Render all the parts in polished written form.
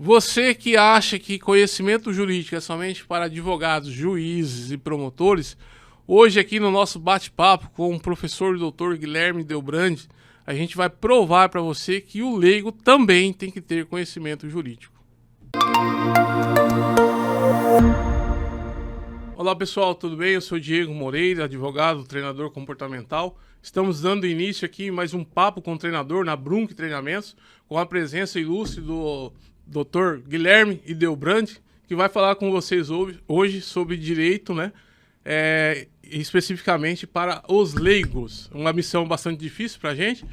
Você que acha que conhecimento jurídico é somente para advogados, juízes e promotores, hoje aqui no nosso bate-papo com o professor Dr. Guilherme Delbrandi, a gente vai provar para você que o leigo também tem que ter conhecimento jurídico. Olá pessoal, tudo bem? Eu sou Diego Moreira, advogado, treinador comportamental. Estamos dando início aqui mais um papo com o treinador na Brunk Treinamentos, com a presença ilustre do Dr. Guilherme Delbrandi, que vai falar com vocês hoje sobre direito, né? Especificamente para os leigos. Uma missão bastante difícil para a gente,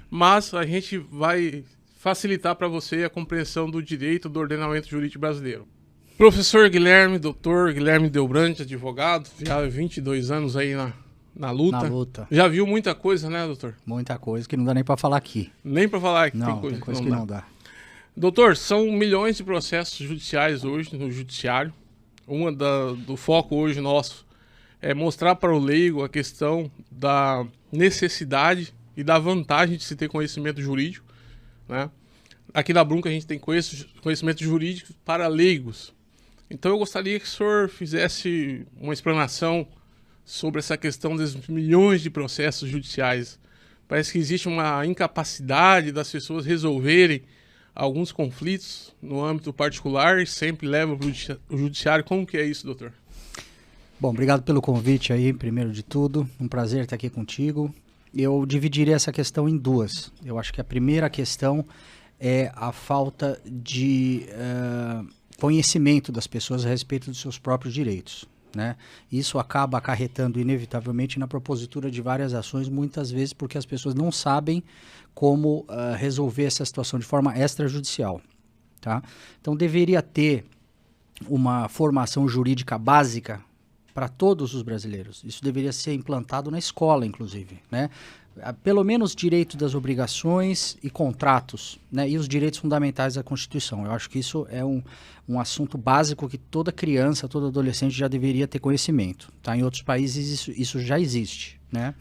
mas a gente vai facilitar para você a compreensão do direito do ordenamento jurídico brasileiro. Professor Guilherme, doutor Guilherme Delbrandi, advogado, já há 22 anos aí na luta. Já viu muita coisa, né, doutor? Muita coisa que não dá nem para falar aqui. Nem para falar aqui. Não, tem coisa que não dá. Doutor, são milhões de processos judiciais hoje no judiciário. Do foco hoje nosso é mostrar para o leigo a questão da necessidade e da vantagem de se ter conhecimento jurídico, né? Aqui na Brunk a gente tem conhecimento jurídico para leigos. Então eu gostaria que o senhor fizesse uma explanação sobre essa questão dos milhões de processos judiciais. Parece que existe uma incapacidade das pessoas resolverem alguns conflitos no âmbito particular e sempre levam para o judiciário. Como que é isso, doutor? Bom, obrigado pelo convite aí, primeiro de tudo. Um prazer estar aqui contigo. Eu dividiria essa questão em duas. Eu acho que a primeira questão é a falta de conhecimento das pessoas a respeito dos seus próprios direitos, né? Isso acaba acarretando inevitavelmente na propositura de várias ações, muitas vezes porque as pessoas não sabem como resolver essa situação de forma extrajudicial, tá? Então deveria ter uma formação jurídica básica para todos os brasileiros. Isso deveria ser implantado na escola, inclusive, né? Pelo menos direito das obrigações e contratos, né? E os direitos fundamentais da Constituição. Eu acho que isso é um assunto básico que toda criança, todo adolescente já deveria ter conhecimento, tá? Em outros países isso já existe, né?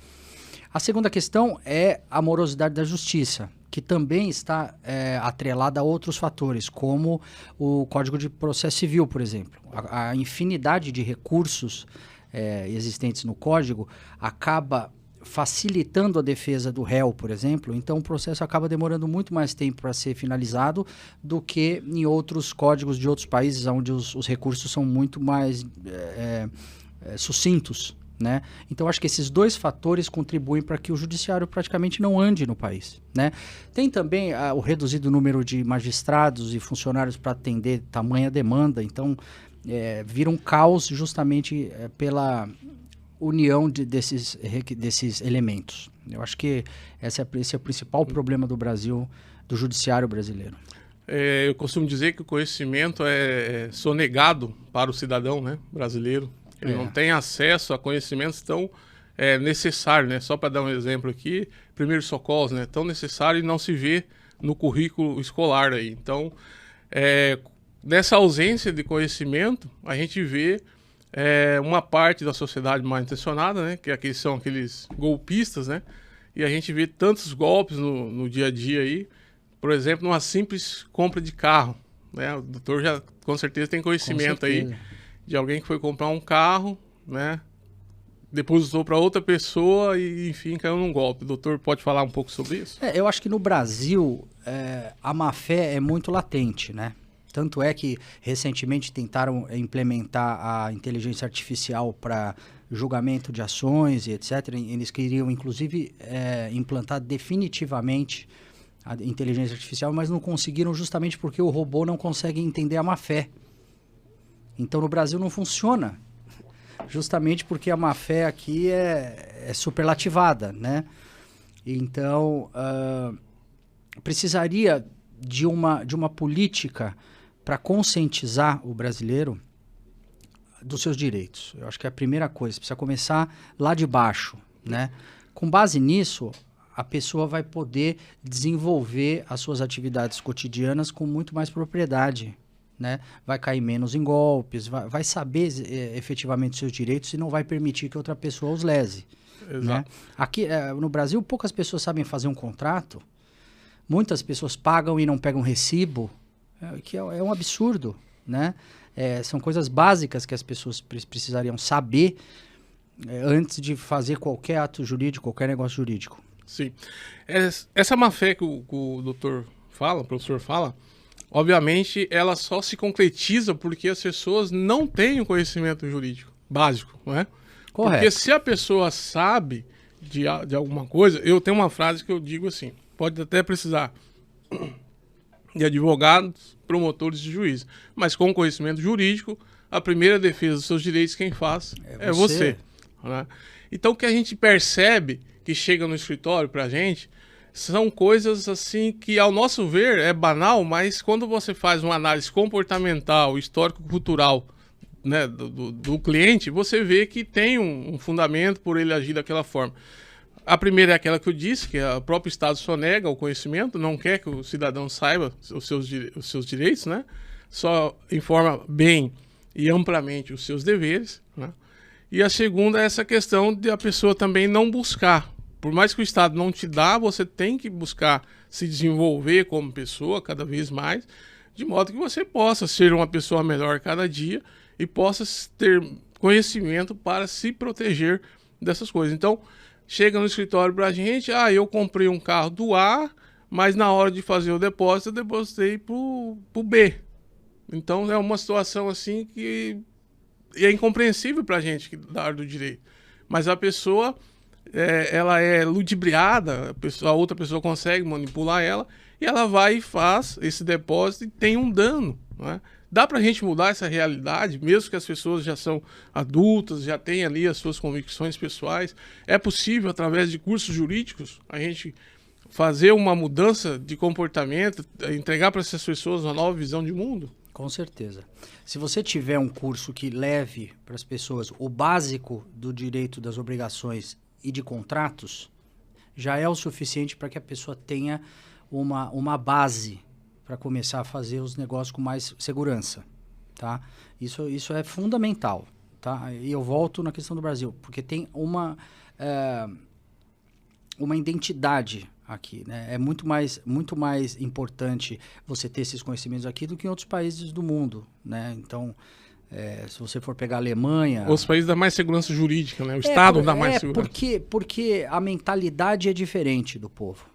A segunda questão é a morosidade da justiça, que também está atrelada a outros fatores, como o Código de Processo Civil, por exemplo. A infinidade de recursos existentes no Código acaba facilitando a defesa do réu, por exemplo. Então o processo acaba demorando muito mais tempo para ser finalizado do que em outros códigos de outros países, onde os recursos são muito mais sucintos, né? Então acho que esses dois fatores contribuem para que o judiciário praticamente não ande no país, né? Tem também o reduzido número de magistrados e funcionários para atender tamanha demanda, então vira um caos justamente pela união desses elementos. Eu acho que esse é o principal problema do Brasil, do judiciário brasileiro. Eu costumo dizer que o conhecimento é sonegado para o cidadão, né, brasileiro. Ele não tem acesso a conhecimentos tão necessários, né? Só para dar um exemplo aqui, primeiros socorros, né? Tão necessário e não se vê no currículo escolar aí. Então, nessa ausência de conhecimento, a gente vê uma parte da sociedade mal intencionada, né? Que são aqueles golpistas, né? E a gente vê tantos golpes no dia a dia aí. Por exemplo, numa simples compra de carro, né? O doutor já com certeza tem conhecimento aí de alguém que foi comprar um carro, né? Depositou para outra pessoa e, enfim, caiu num golpe. O doutor pode falar um pouco sobre isso? Eu acho que no Brasil a má-fé é muito latente, né? Tanto é que recentemente tentaram implementar a inteligência artificial para julgamento de ações e etc. Eles queriam, inclusive, implantar definitivamente a inteligência artificial, mas não conseguiram justamente porque o robô não consegue entender a má-fé. Então, no Brasil não funciona, justamente porque a má-fé aqui é superlativada, né? Então, precisaria de uma política para conscientizar o brasileiro dos seus direitos. Eu acho que é a primeira coisa, precisa começar lá de baixo, né? Com base nisso, a pessoa vai poder desenvolver as suas atividades cotidianas com muito mais propriedade, né? Vai cair menos em golpes, vai saber efetivamente os seus direitos e não vai permitir que outra pessoa os lese. Exato. Né? Aqui no Brasil, poucas pessoas sabem fazer um contrato, muitas pessoas pagam e não pegam recibo. que é um absurdo, né? São coisas básicas que as pessoas precisariam saber antes de fazer qualquer ato jurídico, qualquer negócio jurídico. Sim. Essa má-fé que o doutor fala, o professor fala, obviamente ela só se concretiza porque as pessoas não têm o conhecimento jurídico básico, não é? Correto. Porque se a pessoa sabe de alguma coisa, eu tenho uma frase que eu digo assim, pode até precisar de advogados, promotores de juízes, mas com conhecimento jurídico, a primeira defesa dos seus direitos quem faz é você. Né? Então o que a gente percebe que chega no escritório pra gente são coisas assim que ao nosso ver é banal, mas quando você faz uma análise comportamental, histórico-cultural, né, do cliente, você vê que tem um fundamento por ele agir daquela forma. A primeira é aquela que eu disse, que o próprio Estado sonega o conhecimento, não quer que o cidadão saiba os seus direitos, né? Só informa bem e amplamente os seus deveres, né? E a segunda é essa questão de a pessoa também não buscar. Por mais que o Estado não te dá, você tem que buscar se desenvolver como pessoa cada vez mais, de modo que você possa ser uma pessoa melhor cada dia e possa ter conhecimento para se proteger dessas coisas. Então, chega no escritório pra gente, eu comprei um carro do A, mas na hora de fazer o depósito, eu depositei pro B. Então, é uma situação assim que é incompreensível pra gente da área do direito. Mas a pessoa, ela é ludibriada, a outra pessoa consegue manipular ela, e ela vai e faz esse depósito e tem um dano, né? Dá pra gente mudar essa realidade, mesmo que as pessoas já são adultas, já têm ali as suas convicções pessoais. É possível, através de cursos jurídicos, a gente fazer uma mudança de comportamento, entregar para essas pessoas uma nova visão de mundo? Com certeza. Se você tiver um curso que leve para as pessoas o básico do direito das obrigações e de contratos, já é o suficiente para que a pessoa tenha uma base para começar a fazer os negócios com mais segurança, tá? Isso é fundamental, tá? E eu volto na questão do Brasil, porque tem uma identidade aqui, né? É muito mais importante você ter esses conhecimentos aqui do que em outros países do mundo, né? Então, se você for pegar a Alemanha... Os países dão mais segurança jurídica, né? O Estado dá mais segurança. Porque a mentalidade é diferente do povo.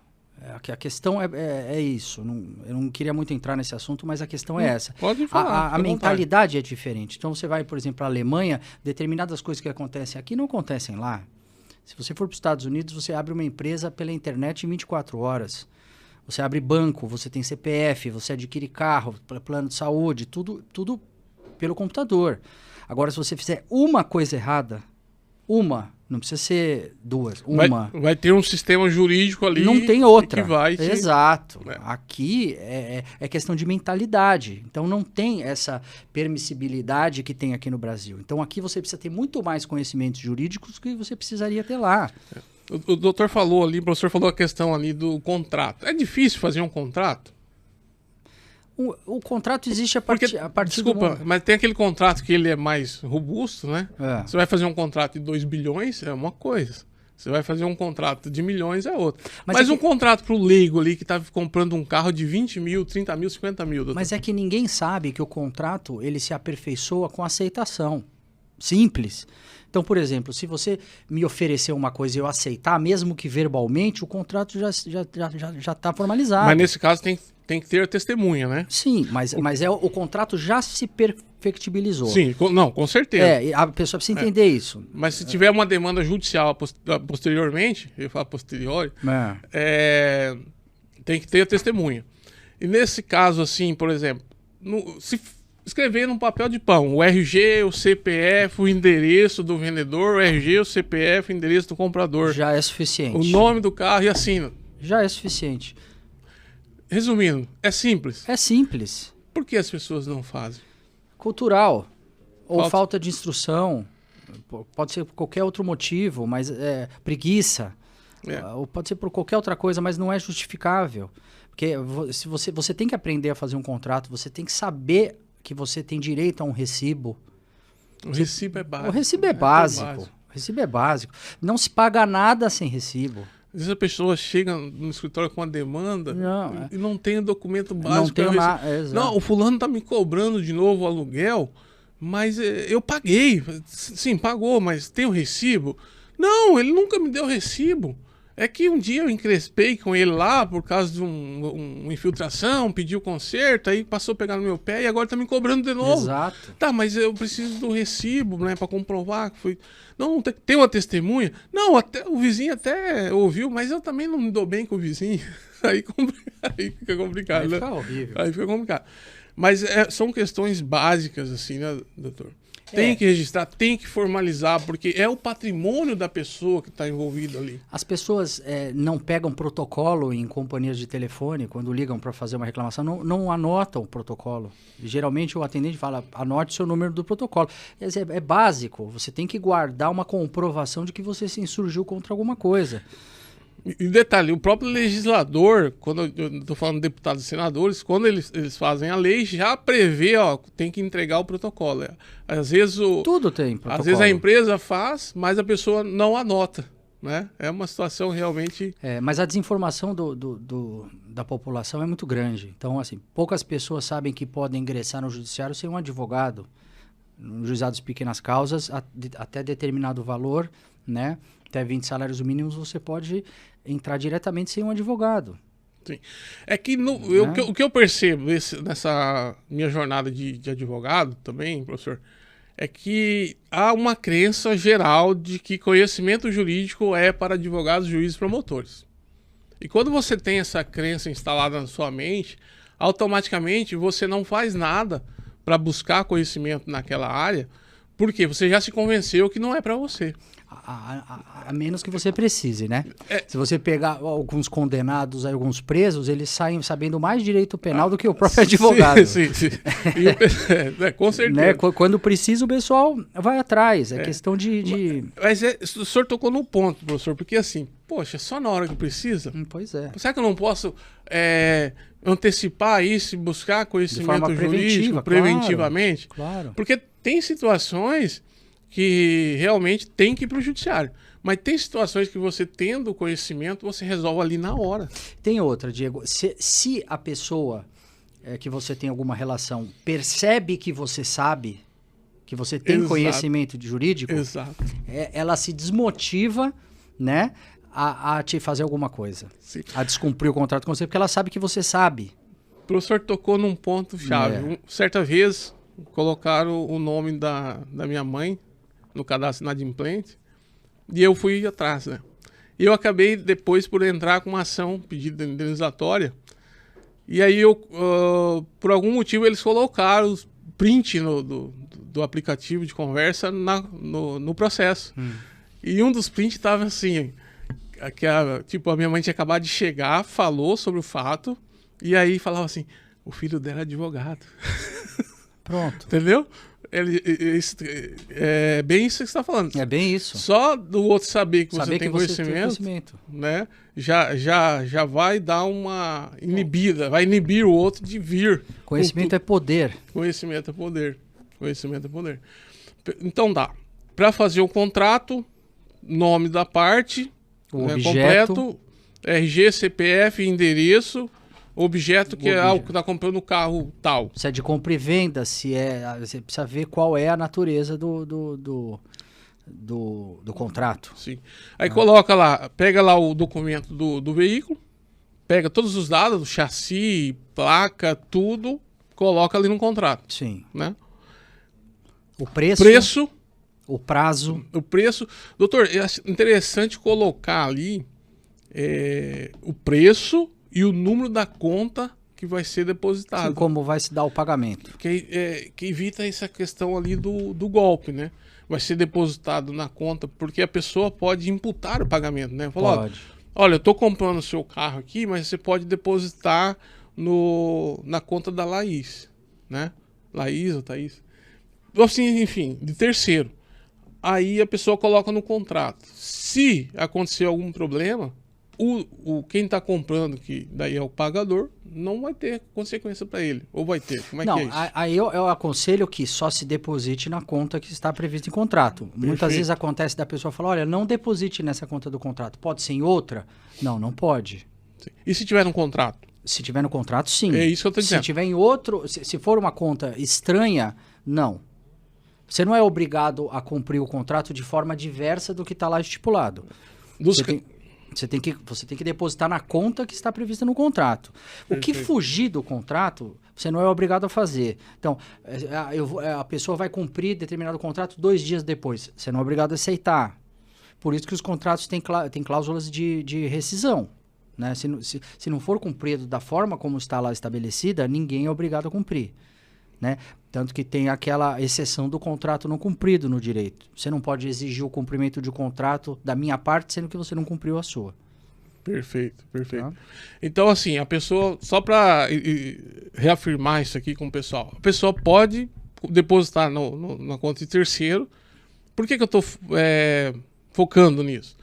A questão é isso. Eu não queria muito entrar nesse assunto, mas a questão é essa. Pode falar. A mentalidade é diferente. Então, você vai, por exemplo, para a Alemanha, determinadas coisas que acontecem aqui não acontecem lá. Se você for para os Estados Unidos, você abre uma empresa pela internet em 24 horas. Você abre banco, você tem CPF, você adquire carro, plano de saúde, tudo pelo computador. Agora, se você fizer uma coisa errada, não precisa ser duas, vai ter um sistema jurídico ali. Não tem outra. Que vai Exato. Aqui é questão de mentalidade. Então não tem essa permissibilidade que tem aqui no Brasil. Então aqui você precisa ter muito mais conhecimentos jurídicos que você precisaria ter lá. O doutor falou ali, o professor falou a questão ali do contrato. É difícil fazer um contrato? O contrato existe a partir desculpa, mas tem aquele contrato que ele é mais robusto, né? Você vai fazer um contrato de 2 bilhões, é uma coisa. Você vai fazer um contrato de milhões, é outra. Mas um contrato para o leigo ali que está comprando um carro de 20 mil, 30 mil, 50 mil. Doutor. Mas é que ninguém sabe que o contrato ele se aperfeiçoa com aceitação. Simples. Então, por exemplo, se você me oferecer uma coisa e eu aceitar, mesmo que verbalmente, o contrato já está formalizado. Mas nesse caso tem que ter a testemunha, né? Sim, mas o contrato já se perfectibilizou. Sim, com certeza. A pessoa precisa entender isso. Mas se tiver uma demanda judicial posteriormente, eu falo posteriori, tem que ter a testemunha. E nesse caso, assim, por exemplo, se escrever num papel de pão, o RG, o CPF, o endereço do vendedor, o RG, o CPF, o endereço do comprador. Já é suficiente. O nome do carro e assina. Já é suficiente. Resumindo, é simples. É simples. Por que as pessoas não fazem? Cultural. Ou falta de instrução. Pode ser por qualquer outro motivo, mas preguiça. Ou pode ser por qualquer outra coisa, mas não é justificável. Porque se você tem que aprender a fazer um contrato, você tem que saber que você tem direito a um recibo. O recibo é básico. O recibo é básico. O recibo é básico. Não se paga nada sem recibo. Às vezes a pessoa chega no escritório com uma demanda e não tem o documento básico. Não tem nada. Não, o fulano tá me cobrando de novo o aluguel, mas eu paguei. Sim, pagou, mas tem o recibo? Não, ele nunca me deu recibo. É que um dia eu encrespei com ele lá por causa de uma infiltração, pediu conserto, aí passou a pegar no meu pé e agora tá me cobrando de novo. Exato. Tá, mas eu preciso do recibo, né, para comprovar que foi... Não, tem uma testemunha? Não, até, o vizinho até ouviu, mas eu também não me dou bem com o vizinho. Aí fica complicado, aí né? Fica horrível. Aí fica complicado. Mas são questões básicas, assim, né, doutor? Tem que registrar, tem que formalizar, porque é o patrimônio da pessoa que está envolvida ali. As pessoas não pegam protocolo em companhias de telefone, quando ligam para fazer uma reclamação, não anotam o protocolo. E, geralmente o atendente fala, anote o seu número do protocolo. É básico, você tem que guardar uma comprovação de que você se insurgiu contra alguma coisa. E detalhe, o próprio legislador, quando eu estou falando de deputados e senadores, quando eles fazem a lei, já prevê, ó, tem que entregar o protocolo. Às vezes tudo tem protocolo. Às vezes a empresa faz, mas a pessoa não anota, né? É uma situação realmente... mas a desinformação da população é muito grande. Então, assim, poucas pessoas sabem que podem ingressar no judiciário sem um advogado. Nos juizados de pequenas causas, até determinado valor, né? Até 20 salários mínimos, você pode entrar diretamente sem um advogado. Sim. É que o que eu percebo nessa minha jornada de advogado também, professor, é que há uma crença geral de que conhecimento jurídico é para advogados, juízes e promotores. E quando você tem essa crença instalada na sua mente, automaticamente você não faz nada para buscar conhecimento naquela área, porque você já se convenceu que não é para você. A menos que você precise, né? Se você pegar alguns condenados, alguns presos, eles saem sabendo mais direito penal do que o próprio advogado. Sim. Com certeza. Né? Quando precisa, o pessoal vai atrás. É questão de... Mas o senhor tocou no ponto, professor, porque assim, poxa, só na hora que precisa? Pois é. Será que eu não posso antecipar isso e buscar conhecimento jurídico preventivamente? Claro. Porque tem situações que realmente tem que ir para o judiciário. Mas tem situações que você tendo conhecimento, você resolve ali na hora. Tem outra, Diego. Se a pessoa que você tem alguma relação percebe que você sabe, que você tem conhecimento jurídico, ela se desmotiva, né, a te fazer alguma coisa. Sim. A descumprir o contrato com você, porque ela sabe que você sabe. O professor tocou num ponto chave. Certa vez, colocaram o nome da minha mãe no cadastro inadimplente, e eu fui atrás, né? E eu acabei depois por entrar com uma ação, pedido indenizatória, e aí por algum motivo eles colocaram os print do aplicativo de conversa no processo. E um dos prints estava assim, a minha mãe tinha acabado de chegar, falou sobre o fato, e aí falava assim, o filho dela é advogado. Pronto. Entendeu? É bem isso que você está falando. É bem isso. Só do outro saber que você tem conhecimento, né? Já vai dar uma inibida, vai inibir o outro de vir. Conhecimento é poder. Conhecimento é poder. Conhecimento é poder. Então dá. Para fazer o contrato, nome da parte, completo, RG, CPF, endereço, objeto que é algo que está comprando o carro tal. Se é de compra e venda, você precisa ver qual é a natureza do contrato. Sim. Aí coloca lá, pega lá o documento do veículo, pega todos os dados, do chassi, placa, tudo, coloca ali no contrato. Sim. Né? O preço. O prazo. O preço. Doutor, é interessante colocar ali o preço e o número da conta que vai ser depositado. Sim, como vai se dar o pagamento. Que evita essa questão ali do golpe, né? Vai ser depositado na conta, porque a pessoa pode imputar o pagamento, né? Pode. Olha, eu estou comprando o seu carro aqui, mas você pode depositar na conta da Laís, né? Laís ou Thaís. Assim, enfim, de terceiro. Aí a pessoa coloca no contrato. Se acontecer algum problema, quem está comprando, que daí é o pagador, não vai ter consequência para ele. Ou vai ter? Como é não, que é isso? Aí eu aconselho que só se deposite na conta que está prevista em contrato. Perfeito. Muitas vezes acontece da pessoa falar, olha, não deposite nessa conta do contrato. Pode ser em outra? Não, não pode. Sim. E se tiver um contrato? Se tiver no contrato, sim. É isso que eu estou dizendo. Se tiver em outro, se for uma conta estranha, não. Você não é obrigado a cumprir o contrato de forma diversa do que está lá estipulado. Você tem que depositar na conta que está prevista no contrato. O que fugir do contrato, você não é obrigado a fazer. Então, a pessoa vai cumprir determinado contrato 2 dias depois. Você não é obrigado a aceitar. Por isso que os contratos têm cláusulas de rescisão. Né? Se não for cumprido da forma como está lá estabelecida, ninguém é obrigado a cumprir. Né? Tanto que tem aquela exceção do contrato não cumprido no direito. Você não pode exigir o cumprimento de contrato da minha parte, sendo que você não cumpriu a sua. Perfeito. Tá? Então, assim, a pessoa, só para reafirmar isso aqui com o pessoal, a pessoa pode depositar na conta de terceiro. Por que eu estou focando nisso?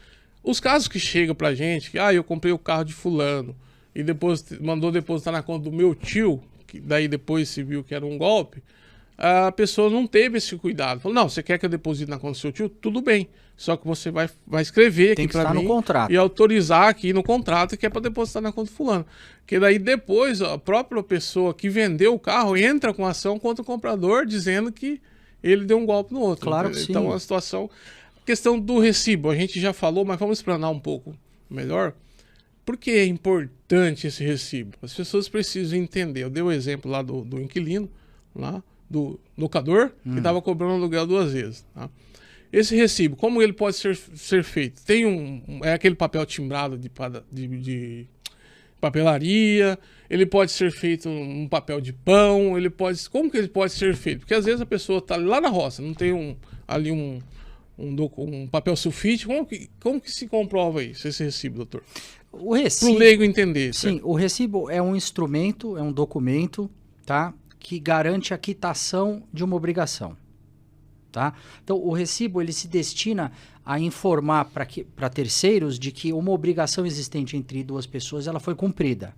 Os casos que chegam pra gente, que eu comprei o carro de fulano e mandou depositar na conta do meu tio, que daí depois se viu que era um golpe, a pessoa não teve esse cuidado. Falou, não, você quer que eu deposite na conta do seu tio? Tudo bem, só que você vai escrever aqui para mim no contrato. E autorizar aqui no contrato que é para depositar na conta do fulano. Que daí depois a própria pessoa que vendeu o carro entra com ação contra o comprador dizendo que ele deu um golpe no outro. Claro que sim. Então, a situação... Questão do recibo, a gente já falou, mas vamos explanar um pouco melhor. Por que é importante esse recibo? As pessoas precisam entender. Eu dei o exemplo lá do inquilino, lá, do locador, que estava cobrando aluguel 2 vezes. Tá? Esse recibo, como ele pode ser feito? Tem é aquele papel timbrado de papelaria, ele pode ser feito um papel de pão, como que ele pode ser feito? Porque às vezes a pessoa está lá na roça, não tem um papel sulfite. Como que se comprova isso, esse recibo, doutor? O recibo, para o leigo entender. Sim, certo? O recibo é um instrumento, é um documento, tá, que garante a quitação de uma obrigação. Tá? Então, o recibo ele se destina a informar para terceiros de que uma obrigação existente entre 2 pessoas ela foi cumprida.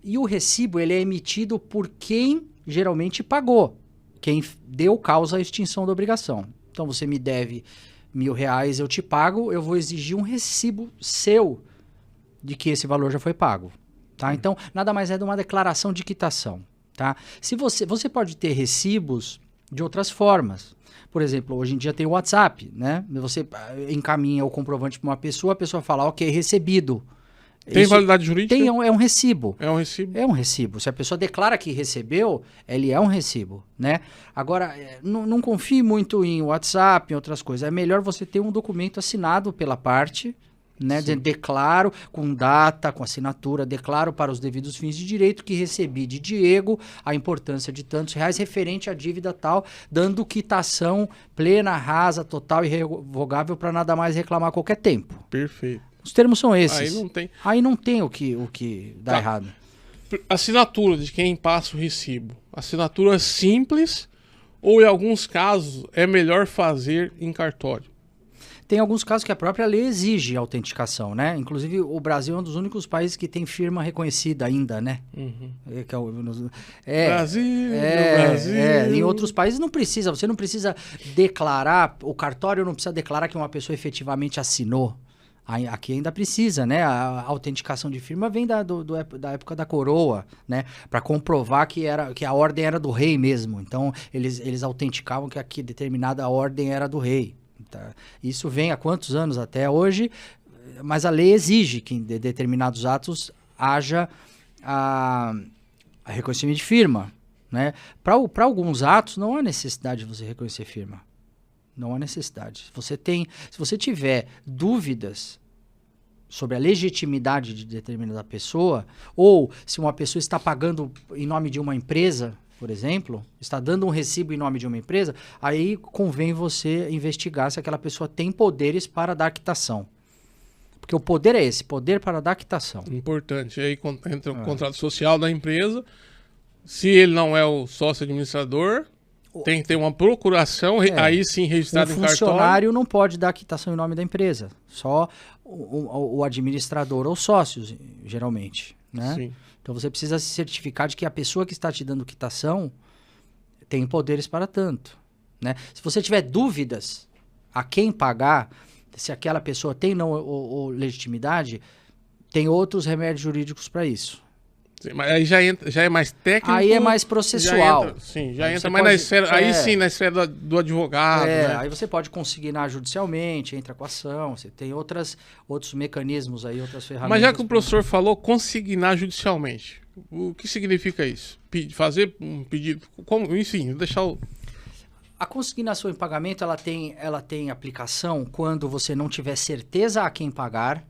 E o recibo ele é emitido por quem geralmente pagou, quem deu causa à extinção da obrigação. Então, você me deve R$1.000, eu te pago, eu vou exigir um recibo seu de que esse valor já foi pago. Tá? Então, nada mais é de uma declaração de quitação. Tá? Se você pode ter recibos de outras formas. Por exemplo, hoje em dia tem o WhatsApp, né? Você encaminha o comprovante para uma pessoa, a pessoa fala, ok, recebido. Tem validade jurídica? É um recibo. É um recibo? É um recibo. Se a pessoa declara que recebeu, ele é um recibo, né? Agora, não confie muito em WhatsApp, em outras coisas. É melhor você ter um documento assinado pela parte, né? Dizendo, declaro com data, com assinatura, declaro para os devidos fins de direito que recebi de Diego a importância de tantos reais referente à dívida tal, dando quitação plena, rasa, total e irrevogável para nada mais reclamar a qualquer tempo. Perfeito. Os termos são esses. Aí não tem o que dá errado. Assinatura de quem passa o recibo. Assinatura simples ou, em alguns casos, é melhor fazer em cartório? Tem alguns casos que a própria lei exige autenticação, né? Inclusive, o Brasil é um dos únicos países que tem firma reconhecida ainda, né? Uhum. Brasil. Em outros países não precisa. Você não precisa declarar, o cartório não precisa declarar que uma pessoa efetivamente assinou. Aqui ainda precisa, né? A autenticação de firma vem da época da coroa, né? Para comprovar que a ordem era do rei mesmo. Então, eles autenticavam que aqui determinada ordem era do rei. Tá? Isso vem há quantos anos até hoje, mas a lei exige que em determinados atos haja a reconhecimento de firma, né? Para alguns atos não há necessidade de você reconhecer firma. Não há necessidade. Se você tiver dúvidas sobre a legitimidade de determinada pessoa, ou se uma pessoa está pagando em nome de uma empresa, por exemplo, está dando um recibo em nome de uma empresa, aí convém você investigar se aquela pessoa tem poderes para dar quitação. Porque o poder é esse, poder para dar quitação. Importante. Aí entra o contrato social da empresa. Se ele não é o sócio administrador, tem que ter uma procuração, aí sim registrado em cartório. O funcionário não pode dar quitação em nome da empresa. Só o administrador ou sócios, geralmente, né? Sim. Então você precisa se certificar de que a pessoa que está te dando quitação tem poderes para tanto, né? Se você tiver dúvidas a quem pagar, se aquela pessoa tem ou legitimidade, tem outros remédios jurídicos para isso. Sim, mas aí já é mais técnico. Aí é mais processual. Já entra mais na esfera. Aí sim, na esfera do advogado. Né? Aí você pode consignar judicialmente, entra com ação, você tem outros mecanismos aí, outras ferramentas. Mas já que o professor falou consignar judicialmente, o que significa isso? Fazer um pedido. Enfim, deixar o. A consignação em pagamento ela tem aplicação quando você não tiver certeza a quem pagar,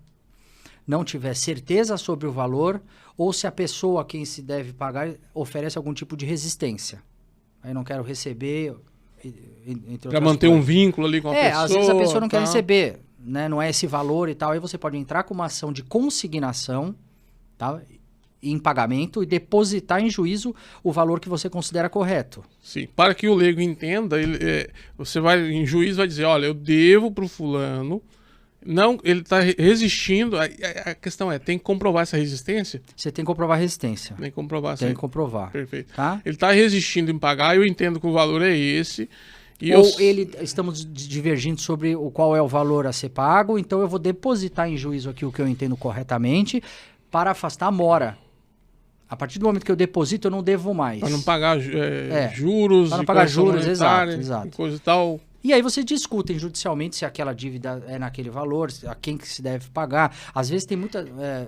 não tiver certeza sobre o valor, ou se a pessoa a quem se deve pagar oferece algum tipo de resistência. Aí não quero receber, entre para manter coisas. Um vínculo ali com a pessoa. Às vezes a pessoa não quer receber, né? Não é esse valor e tal. Aí você pode entrar com uma ação de consignação, tá? Em pagamento e depositar em juízo o valor que você considera correto. Sim, para que o leigo entenda, você vai em juízo vai dizer, olha, eu devo para o fulano. Não, ele está resistindo. A questão tem que comprovar essa resistência? Você tem que comprovar a resistência. Tem que comprovar. Tem que comprovar. Perfeito. Tá? Ele está resistindo em pagar, eu entendo que o valor é esse. Estamos divergindo sobre qual é o valor a ser pago, então eu vou depositar em juízo aqui o que eu entendo corretamente para afastar a mora. A partir do momento que eu deposito, eu não devo mais. Para não pagar juros. Para não pagar juros, exato. Coisa e tal. E aí você discutem judicialmente se aquela dívida é naquele valor, a quem que se deve pagar. Às vezes tem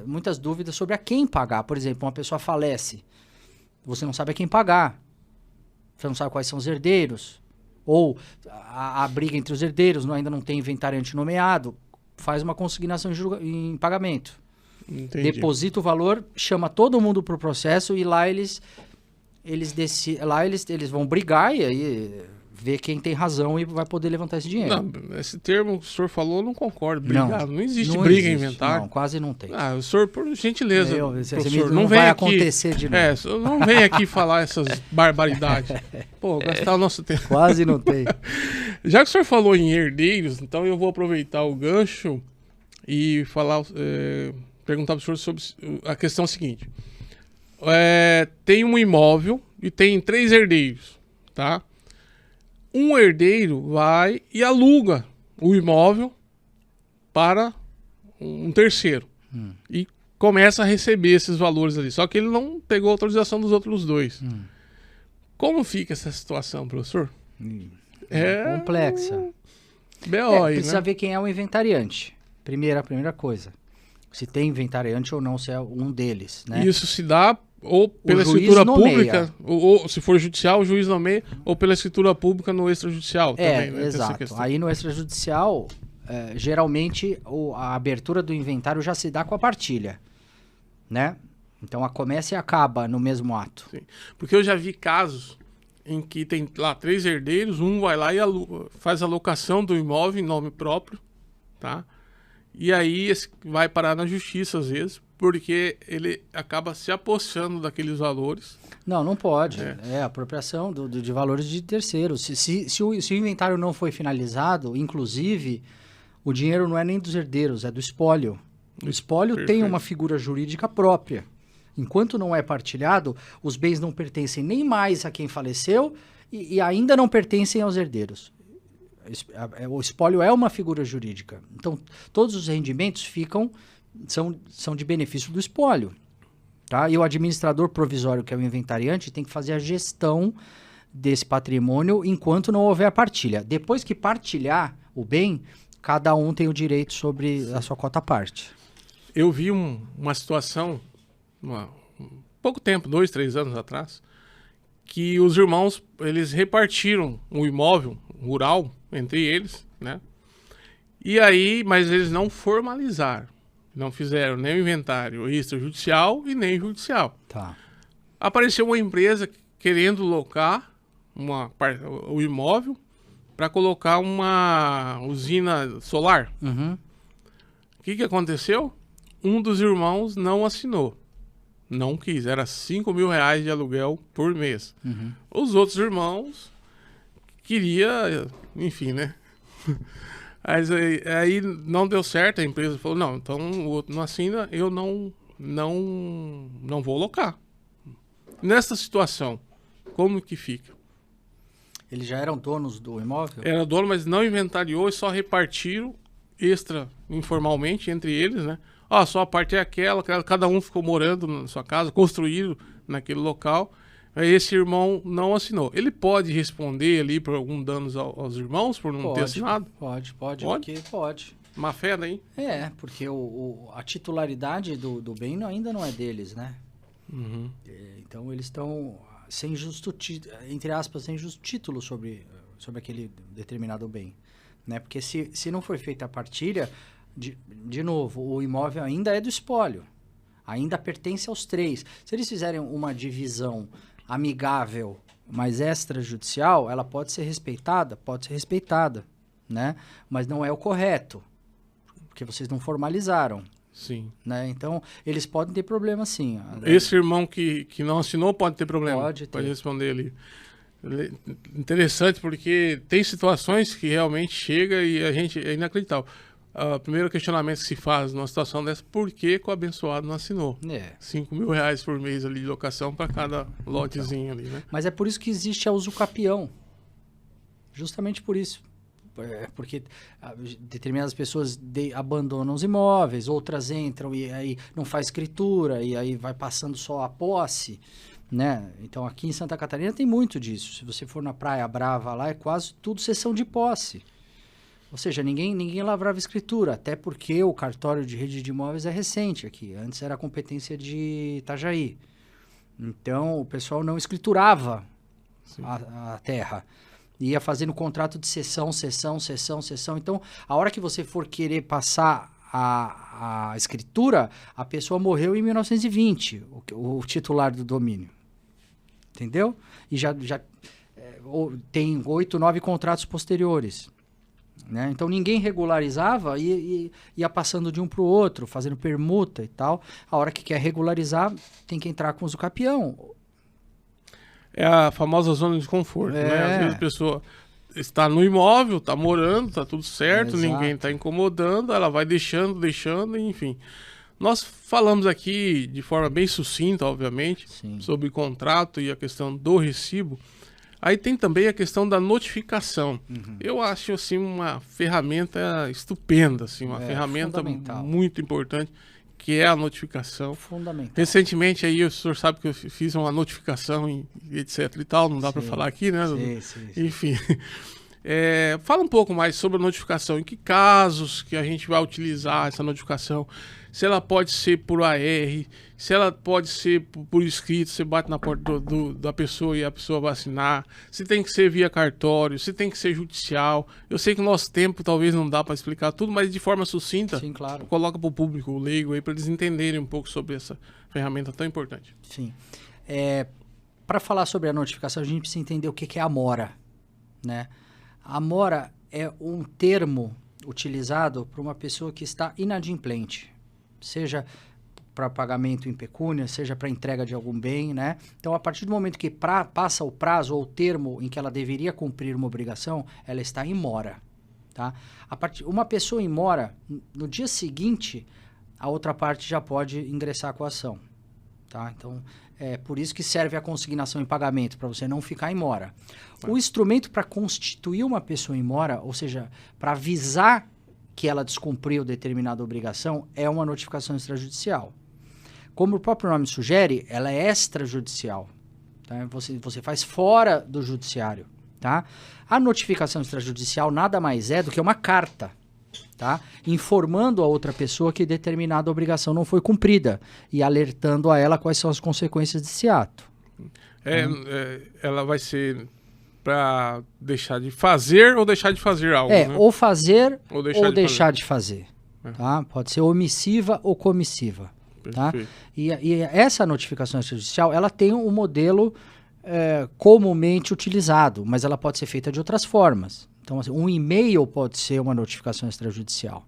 muitas dúvidas sobre a quem pagar. Por exemplo, uma pessoa falece, você não sabe a quem pagar. Você não sabe quais são os herdeiros. Ou a briga entre os herdeiros, ainda não tem inventariante nomeado. Faz uma consignação em pagamento. Entendi. Deposita o valor, chama todo mundo para o processo e lá eles vão brigar e aí ver quem tem razão e vai poder levantar esse dinheiro. Não, esse termo que o senhor falou, eu não concordo. Brigar. Não existe briga em inventário. Não, quase não tem. O senhor, por gentileza, professor, não vai acontecer de novo. Não vem aqui falar essas barbaridades. Pô, gastar o nosso tempo. Quase não tem. Já que o senhor falou em herdeiros, então eu vou aproveitar o gancho e falar... perguntar para o senhor sobre a questão seguinte. Tem um imóvel e tem 3 herdeiros, tá? Um herdeiro vai e aluga o imóvel para um terceiro. E começa a receber esses valores ali. Só que ele não pegou a autorização dos outros 2. Como fica essa situação, professor? É complexa. Precisa ver quem é o inventariante. Primeira coisa. Se tem inventariante ou não, se é um deles, né? Isso se dá ou pela escritura pública, ou se for judicial, o juiz nomeia, ou pela escritura pública no extrajudicial também. Né? Exato. Aí no extrajudicial, geralmente a abertura do inventário já se dá com a partilha, né? Então começa e acaba no mesmo ato. Sim. Porque eu já vi casos em que tem lá 3 herdeiros, um vai lá e faz a locação do imóvel em nome próprio, tá? E aí vai parar na justiça às vezes, porque ele acaba se apossando daqueles valores. Não pode. É apropriação de valores de terceiros. Se o inventário não foi finalizado, inclusive, o dinheiro não é nem dos herdeiros, é do espólio. O espólio tem uma figura jurídica própria. Enquanto não é partilhado, os bens não pertencem nem mais a quem faleceu e ainda não pertencem aos herdeiros. O espólio é uma figura jurídica. Então, todos os rendimentos são de benefício do espólio. Tá? E o administrador provisório, que é o inventariante, tem que fazer a gestão desse patrimônio enquanto não houver a partilha. Depois que partilhar o bem, cada um tem o direito sobre a sua cota parte. Eu vi uma situação, pouco tempo, 2, 3 anos atrás, que os irmãos eles repartiram o imóvel rural entre eles, né? E aí, mas eles não formalizaram, não fizeram nem o inventário extrajudicial e nem judicial. Tá. Apareceu uma empresa querendo locar o imóvel para colocar uma usina solar. Uhum. O que aconteceu? Um dos irmãos não assinou. Não quis, era R$5.000 de aluguel por mês. Uhum. Os outros irmãos queria, enfim, né? Mas aí não deu certo, a empresa falou, não, então o outro não assina, eu não vou locar. Nessa situação, como que fica? Eles já eram donos do imóvel? Era dono, mas não inventariou e só repartiram extra informalmente entre eles, né? Ó, só a parte é aquela, cada um ficou morando na sua casa, construíram naquele local. Aí esse irmão não assinou. Ele pode responder ali por algum danos aos irmãos por não ter assinado? Pode. Pode. Má fé daí? Porque a titularidade do bem ainda não é deles, né? Uhum. Então eles estão sem entre aspas, sem justo título sobre aquele determinado bem, né? Porque se não foi feita a partilha, de novo, o imóvel ainda é do espólio, ainda pertence aos três. Se eles fizerem uma divisão amigável, mas extrajudicial, ela pode ser respeitada, né? Mas não é o correto, porque vocês não formalizaram. Sim. Né? Então, eles podem ter problema, sim. Esse irmão que não assinou pode ter problema? Pode ter. Pode responder ali. Interessante, porque tem situações que realmente chega e a gente é inacreditável. O primeiro questionamento que se faz numa situação dessa, por que o abençoado não assinou? 5 mil reais por mês ali de locação para cada lotezinho ali, né? Mas é por isso que existe a usucapião. Justamente por isso. Porque determinadas pessoas abandonam os imóveis, outras entram e aí não faz escritura, e aí vai passando só a posse, né? Então aqui em Santa Catarina tem muito disso. Se você for na Praia Brava lá, é quase tudo cessão de posse. Ou seja, ninguém lavrava escritura, até porque o cartório de rede de imóveis é recente aqui. Antes era competência de Itajaí. Então o pessoal não escriturava a terra. Ia fazendo contrato de cessão. Então, a hora que você for querer passar a escritura, a pessoa morreu em 1920, o titular do domínio. Entendeu? E já tem 8, 9 contratos posteriores. Né? Então, ninguém regularizava e ia passando de um para o outro, fazendo permuta e tal. A hora que quer regularizar, tem que entrar com o usucapião. É a famosa zona de conforto, né? Às vezes a pessoa está no imóvel, está morando, está tudo certo, ninguém está incomodando, ela vai deixando, enfim. Nós falamos aqui de forma bem sucinta, obviamente, sobre contrato e a questão do recibo. Aí tem também a questão da notificação. Eu acho assim uma ferramenta estupenda, assim, uma ferramenta muito importante, que é a notificação. Fundamental. Recentemente aí o senhor sabe que eu fiz uma notificação e etc e tal, não dá para falar aqui, né? Sim. Enfim. Fala um pouco mais sobre a notificação, em que casos que a gente vai utilizar essa notificação, se ela pode ser por AR, se ela pode ser por escrito, você bate na porta da pessoa e a pessoa vai assinar, se tem que ser via cartório, se tem que ser judicial. Eu sei que o nosso tempo talvez não dá para explicar tudo, mas de forma sucinta, sim, claro. Coloca para o público, o leigo aí, para eles entenderem um pouco sobre essa ferramenta tão importante. Sim. Para falar sobre a notificação, a gente precisa entender o que é a mora, né? A mora é um termo utilizado para uma pessoa que está inadimplente, seja para pagamento em pecúnia, seja para entrega de algum bem, né? Então, a partir do momento que passa o prazo ou o termo em que ela deveria cumprir uma obrigação, ela está em mora, tá? Uma pessoa em mora, no dia seguinte, a outra parte já pode ingressar com a ação, tá? Então, é por isso que serve a consignação em pagamento, para você não ficar em mora. O instrumento para constituir uma pessoa em mora, ou seja, para avisar que ela descumpriu determinada obrigação, é uma notificação extrajudicial. Como o próprio nome sugere, ela é extrajudicial. Tá? Você faz fora do judiciário. Tá? A notificação extrajudicial nada mais é do que uma carta, tá? Informando a outra pessoa que determinada obrigação não foi cumprida e alertando a ela quais são as consequências desse ato. Ela vai ser para deixar de fazer ou deixar de fazer algo, né? Ou fazer ou deixar de fazer. Tá? Pode ser omissiva ou comissiva. Tá? E essa notificação extrajudicial, ela tem um modelo comumente utilizado, mas ela pode ser feita de outras formas. Então, assim, um e-mail pode ser uma notificação extrajudicial.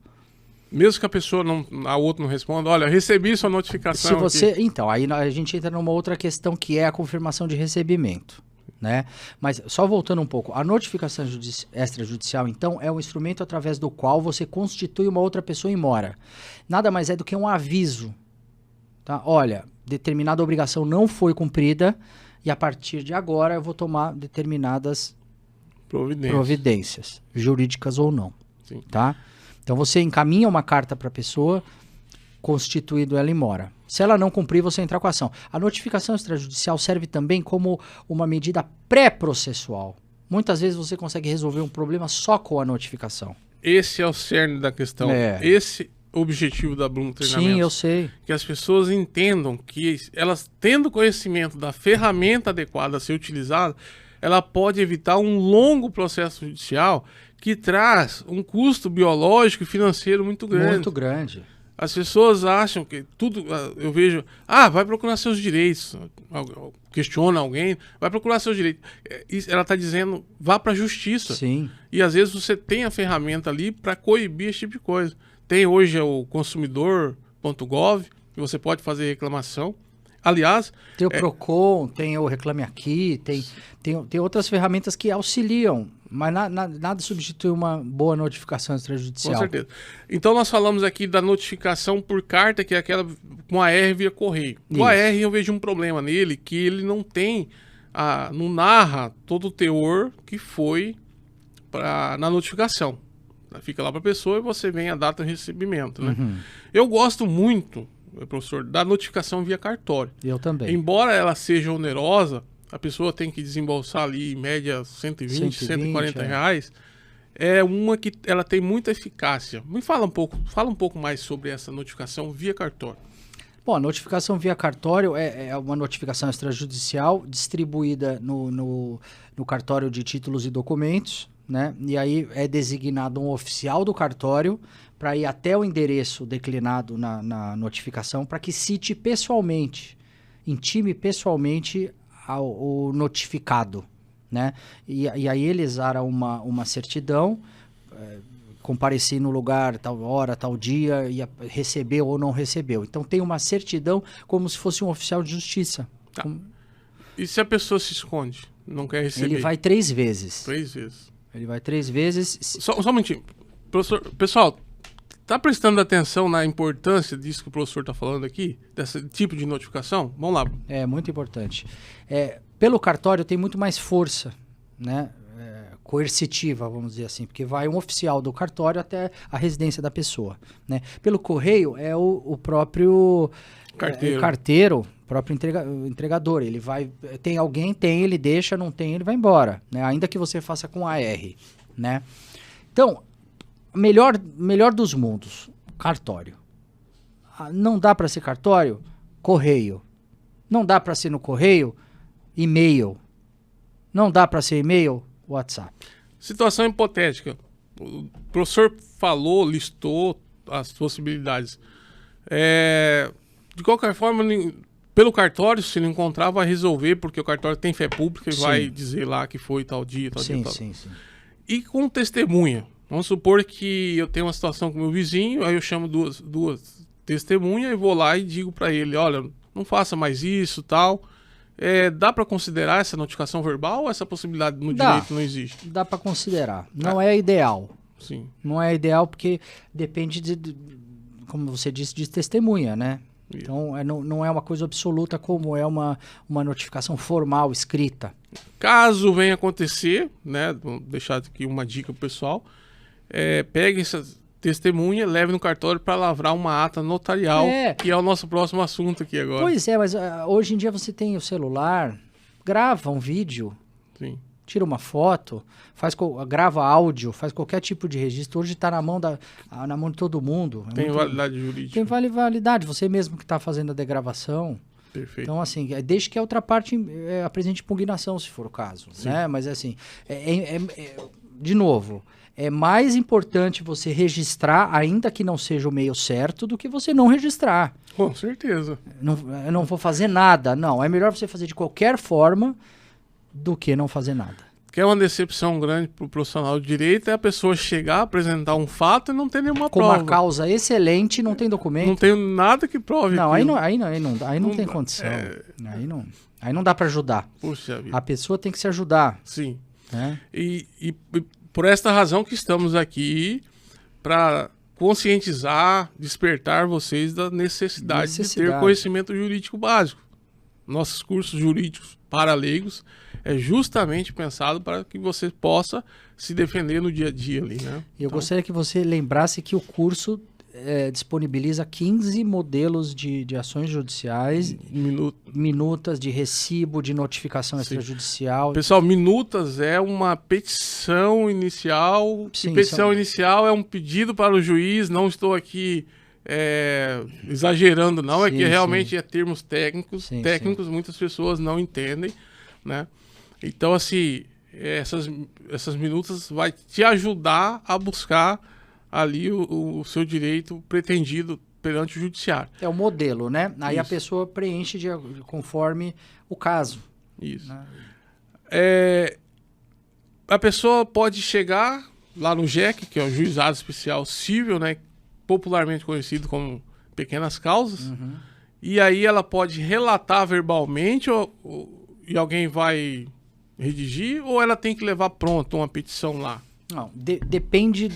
Mesmo que a pessoa a outra não responda, olha, recebi sua notificação. Então, aí a gente entra numa outra questão que é a confirmação de recebimento. né? Mas só voltando um pouco, a notificação extrajudicial, então, é um instrumento através do qual você constitui uma outra pessoa em mora. Nada mais é do que um aviso, tá? Olha, determinada obrigação não foi cumprida e a partir de agora eu vou tomar determinadas providências, jurídicas ou não. Sim. Tá? Então você encaminha uma carta para a pessoa, constituído ela em mora. Se ela não cumprir, você entra com a ação. A notificação extrajudicial serve também como uma medida pré-processual. Muitas vezes você consegue resolver um problema só com a notificação. Esse é o cerne da questão. Esse é o objetivo da Blume Treinamentos. Sim, eu sei. Que as pessoas entendam que elas, tendo conhecimento da ferramenta adequada a ser utilizada, ela pode evitar um longo processo judicial que traz um custo biológico e financeiro muito grande. Muito grande. As pessoas acham que tudo, eu vejo, vai procurar seus direitos, questiona alguém, vai procurar seus direitos. Ela está dizendo, vá para a justiça. Sim. E às vezes você tem a ferramenta ali para coibir esse tipo de coisa. Tem hoje o consumidor.gov, que você pode fazer reclamação. Aliás... Tem o Procon, tem o Reclame Aqui, tem outras ferramentas que auxiliam, mas nada substitui uma boa notificação extrajudicial. Com certeza. Então nós falamos aqui da notificação por carta, que é aquela com AR via correio. O AR eu vejo um problema nele, que ele não tem, não narra todo o teor que foi na notificação. Fica lá para a pessoa e você vem a data de recebimento. Né? Uhum. Eu gosto muito, professor, da notificação via cartório. Eu também. Embora ela seja onerosa, a pessoa tem que desembolsar ali em média 120, 140 reais. É uma que ela tem muita eficácia. Me fala um pouco mais sobre essa notificação via cartório. Bom, a notificação via cartório é uma notificação extrajudicial distribuída no cartório de títulos e documentos, né? E aí é designado um oficial do cartório para ir até o endereço declinado na notificação para que cite pessoalmente, intime pessoalmente o notificado, né? E aí ele exara uma certidão, compareci no lugar, tal hora, tal dia, e recebeu ou não recebeu. Então tem uma certidão como se fosse um oficial de justiça. Tá. E se a pessoa se esconde, não quer receber? Ele vai 3 vezes. 3 vezes. Ele vai 3 vezes. Só um minutinho. Professor, pessoal, tá prestando atenção na importância disso que o professor está falando aqui? Desse tipo de notificação? Vamos lá. É muito importante. Pelo cartório tem muito mais força, né? Coercitiva, vamos dizer assim, porque vai um oficial do cartório até a residência da pessoa, né? Pelo correio é o próprio carteiro, próprio entregador. Ele vai, tem alguém, ele deixa, não tem, ele vai embora, né? Ainda que você faça com AR, né? Então, melhor dos mundos, cartório. Não dá para ser cartório? Correio. Não dá para ser no correio? E-mail. Não dá para ser e-mail? WhatsApp. Situação hipotética. O professor falou, listou as possibilidades. De qualquer forma, pelo cartório, se não encontrar, vai resolver, porque o cartório tem fé pública e vai dizer lá que foi tal dia, tal dia, tal. Sim. E com testemunha. Vamos supor que eu tenho uma situação com meu vizinho, aí eu chamo duas testemunhas e vou lá e digo para ele, olha, não faça mais isso, tal. Dá para considerar essa notificação verbal ou essa possibilidade no direito não existe? Dá para considerar. Não é ideal. Sim. Não é ideal porque depende, como você disse, de testemunha, né? Isso. Então não é uma coisa absoluta como é uma notificação formal, escrita. Caso venha acontecer, né? Vou deixar aqui uma dica pro pessoal. Pegue essa testemunha, leve no cartório para lavrar uma ata notarial, que é o nosso próximo assunto aqui agora. Pois é, mas hoje em dia você tem o celular, grava um vídeo, sim, tira uma foto, grava áudio, faz qualquer tipo de registro. Hoje está na mão de todo mundo. Tem validade jurídica. Tem validade, você mesmo que está fazendo a degravação. Perfeito. Então, assim, desde que a outra parte apresente impugnação, se for o caso. Né? Mas, assim, de novo, é mais importante você registrar, ainda que não seja o meio certo, do que você não registrar. Com certeza. Eu não vou fazer nada. Não, é melhor você fazer de qualquer forma do que não fazer nada. Que é uma decepção grande para o profissional de direito, é a pessoa chegar, apresentar um fato e não ter nenhuma prova. Com uma causa excelente, não tem documento. Não tem nada que prove. Não, aí não tem condição. Aí não. Aí não dá para ajudar. Puxa vida. A pessoa tem que se ajudar. Sim. Né? E por esta razão que estamos aqui para conscientizar, despertar vocês da necessidade de ter conhecimento jurídico básico. Nossos cursos jurídicos para leigos é justamente pensado para que você possa se defender no dia a dia ali, né? Eu gostaria que você lembrasse que o curso disponibiliza 15 modelos de ações judiciais, minutas de recibo, de notificação extrajudicial. Pessoal, minutas é uma petição inicial. Sim, petição inicial é um pedido para o juiz. Não estou aqui exagerando, não. É que realmente é termos técnicos. Muitas pessoas não entendem, né? Então, assim, essas minutas vai te ajudar a buscar ali o seu direito pretendido perante o judiciário. É o modelo, né? Aí a pessoa preenche conforme o caso. Isso. Né? A pessoa pode chegar lá no JEC, que é o Juizado Especial Cível, né? Popularmente conhecido como pequenas causas, e aí ela pode relatar verbalmente e alguém vai redigir, ou ela tem que levar pronto uma petição lá? Não, depende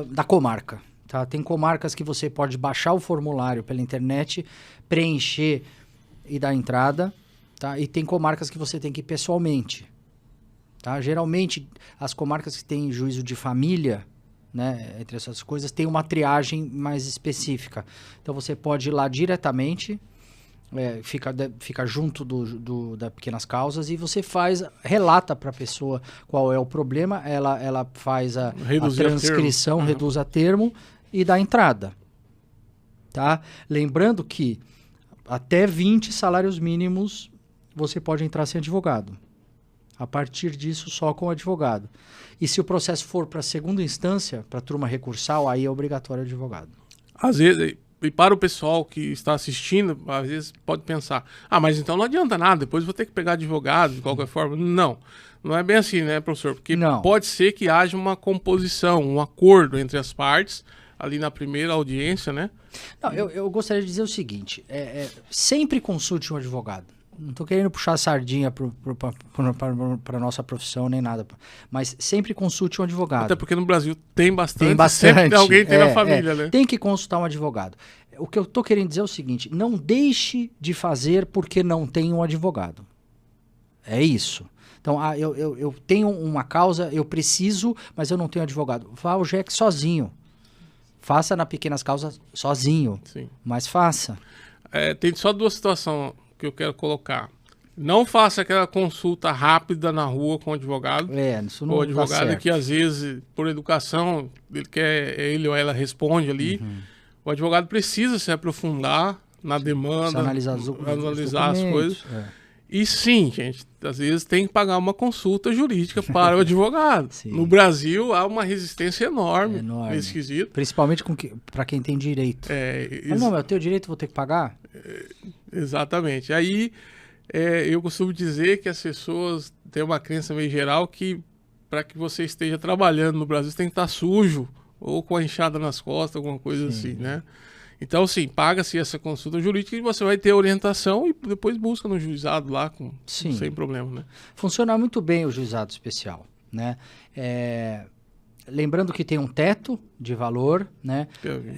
da comarca. Tá? Tem comarcas que você pode baixar o formulário pela internet, preencher e dar entrada. Tá? E tem comarcas que você tem que ir pessoalmente. Tá? Geralmente, as comarcas que têm juízo de família, né, entre essas coisas, tem uma triagem mais específica. Então, você pode ir lá diretamente... fica junto das pequenas causas e você relata para a pessoa qual é o problema, ela faz a transcrição, reduz a termo e dá entrada. Tá? Lembrando que até 20 salários mínimos você pode entrar sem advogado. A partir disso, só com advogado. E se o processo for para segunda instância, para a turma recursal, aí é obrigatório advogado. Às vezes... E para o pessoal que está assistindo, às vezes pode pensar, mas então não adianta nada, depois vou ter que pegar advogado de qualquer forma. Não é bem assim, né, professor? Porque pode ser que haja uma composição, um acordo entre as partes, ali na primeira audiência, né? Não, eu gostaria de dizer o seguinte, sempre consulte um advogado. Não estou querendo puxar a sardinha para a nossa profissão nem nada, mas sempre consulte um advogado. Até porque no Brasil tem bastante. Sempre alguém tem na família, né? Tem que consultar um advogado. O que eu estou querendo dizer é o seguinte, não deixe de fazer porque não tem um advogado. É isso. Então, eu tenho uma causa, eu preciso, mas eu não tenho advogado. Vá ao JEC sozinho. Faça na pequenas causas sozinho, mas faça. Tem só duas situações que eu quero colocar. Não faça aquela consulta rápida na rua com o advogado. Isso não o advogado que às vezes, por educação, ele ou ela responde ali. O advogado precisa se aprofundar na demanda, analisar as coisas. E sim, gente, às vezes tem que pagar uma consulta jurídica para o advogado. No Brasil, há uma resistência enorme nesse quesito. Principalmente para quem tem direito. Não, eu tenho direito, vou ter que pagar? Exatamente. Aí, eu costumo dizer que as pessoas têm uma crença meio geral que para que você esteja trabalhando no Brasil, você tem que estar sujo ou com a enxada nas costas, alguma coisa assim, né? Então, sim, paga-se essa consulta jurídica e você vai ter orientação e depois busca no juizado lá sem problema, né? Funciona muito bem o juizado especial, né? Lembrando que tem um teto de valor, né?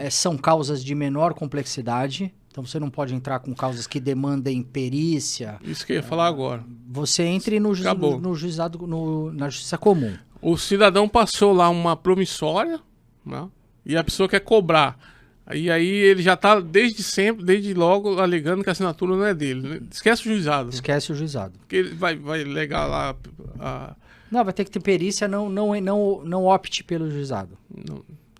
São causas de menor complexidade, então você não pode entrar com causas que demandem perícia. Isso que eu ia falar agora. Você entre no juizado, na justiça comum. O cidadão passou lá uma promissória, né? E a pessoa quer cobrar. E aí ele já está desde logo alegando que a assinatura não é dele. Né? Esquece o juizado. Esquece o juizado. Porque ele vai alegar lá Não, vai ter que ter perícia, não opte pelo juizado.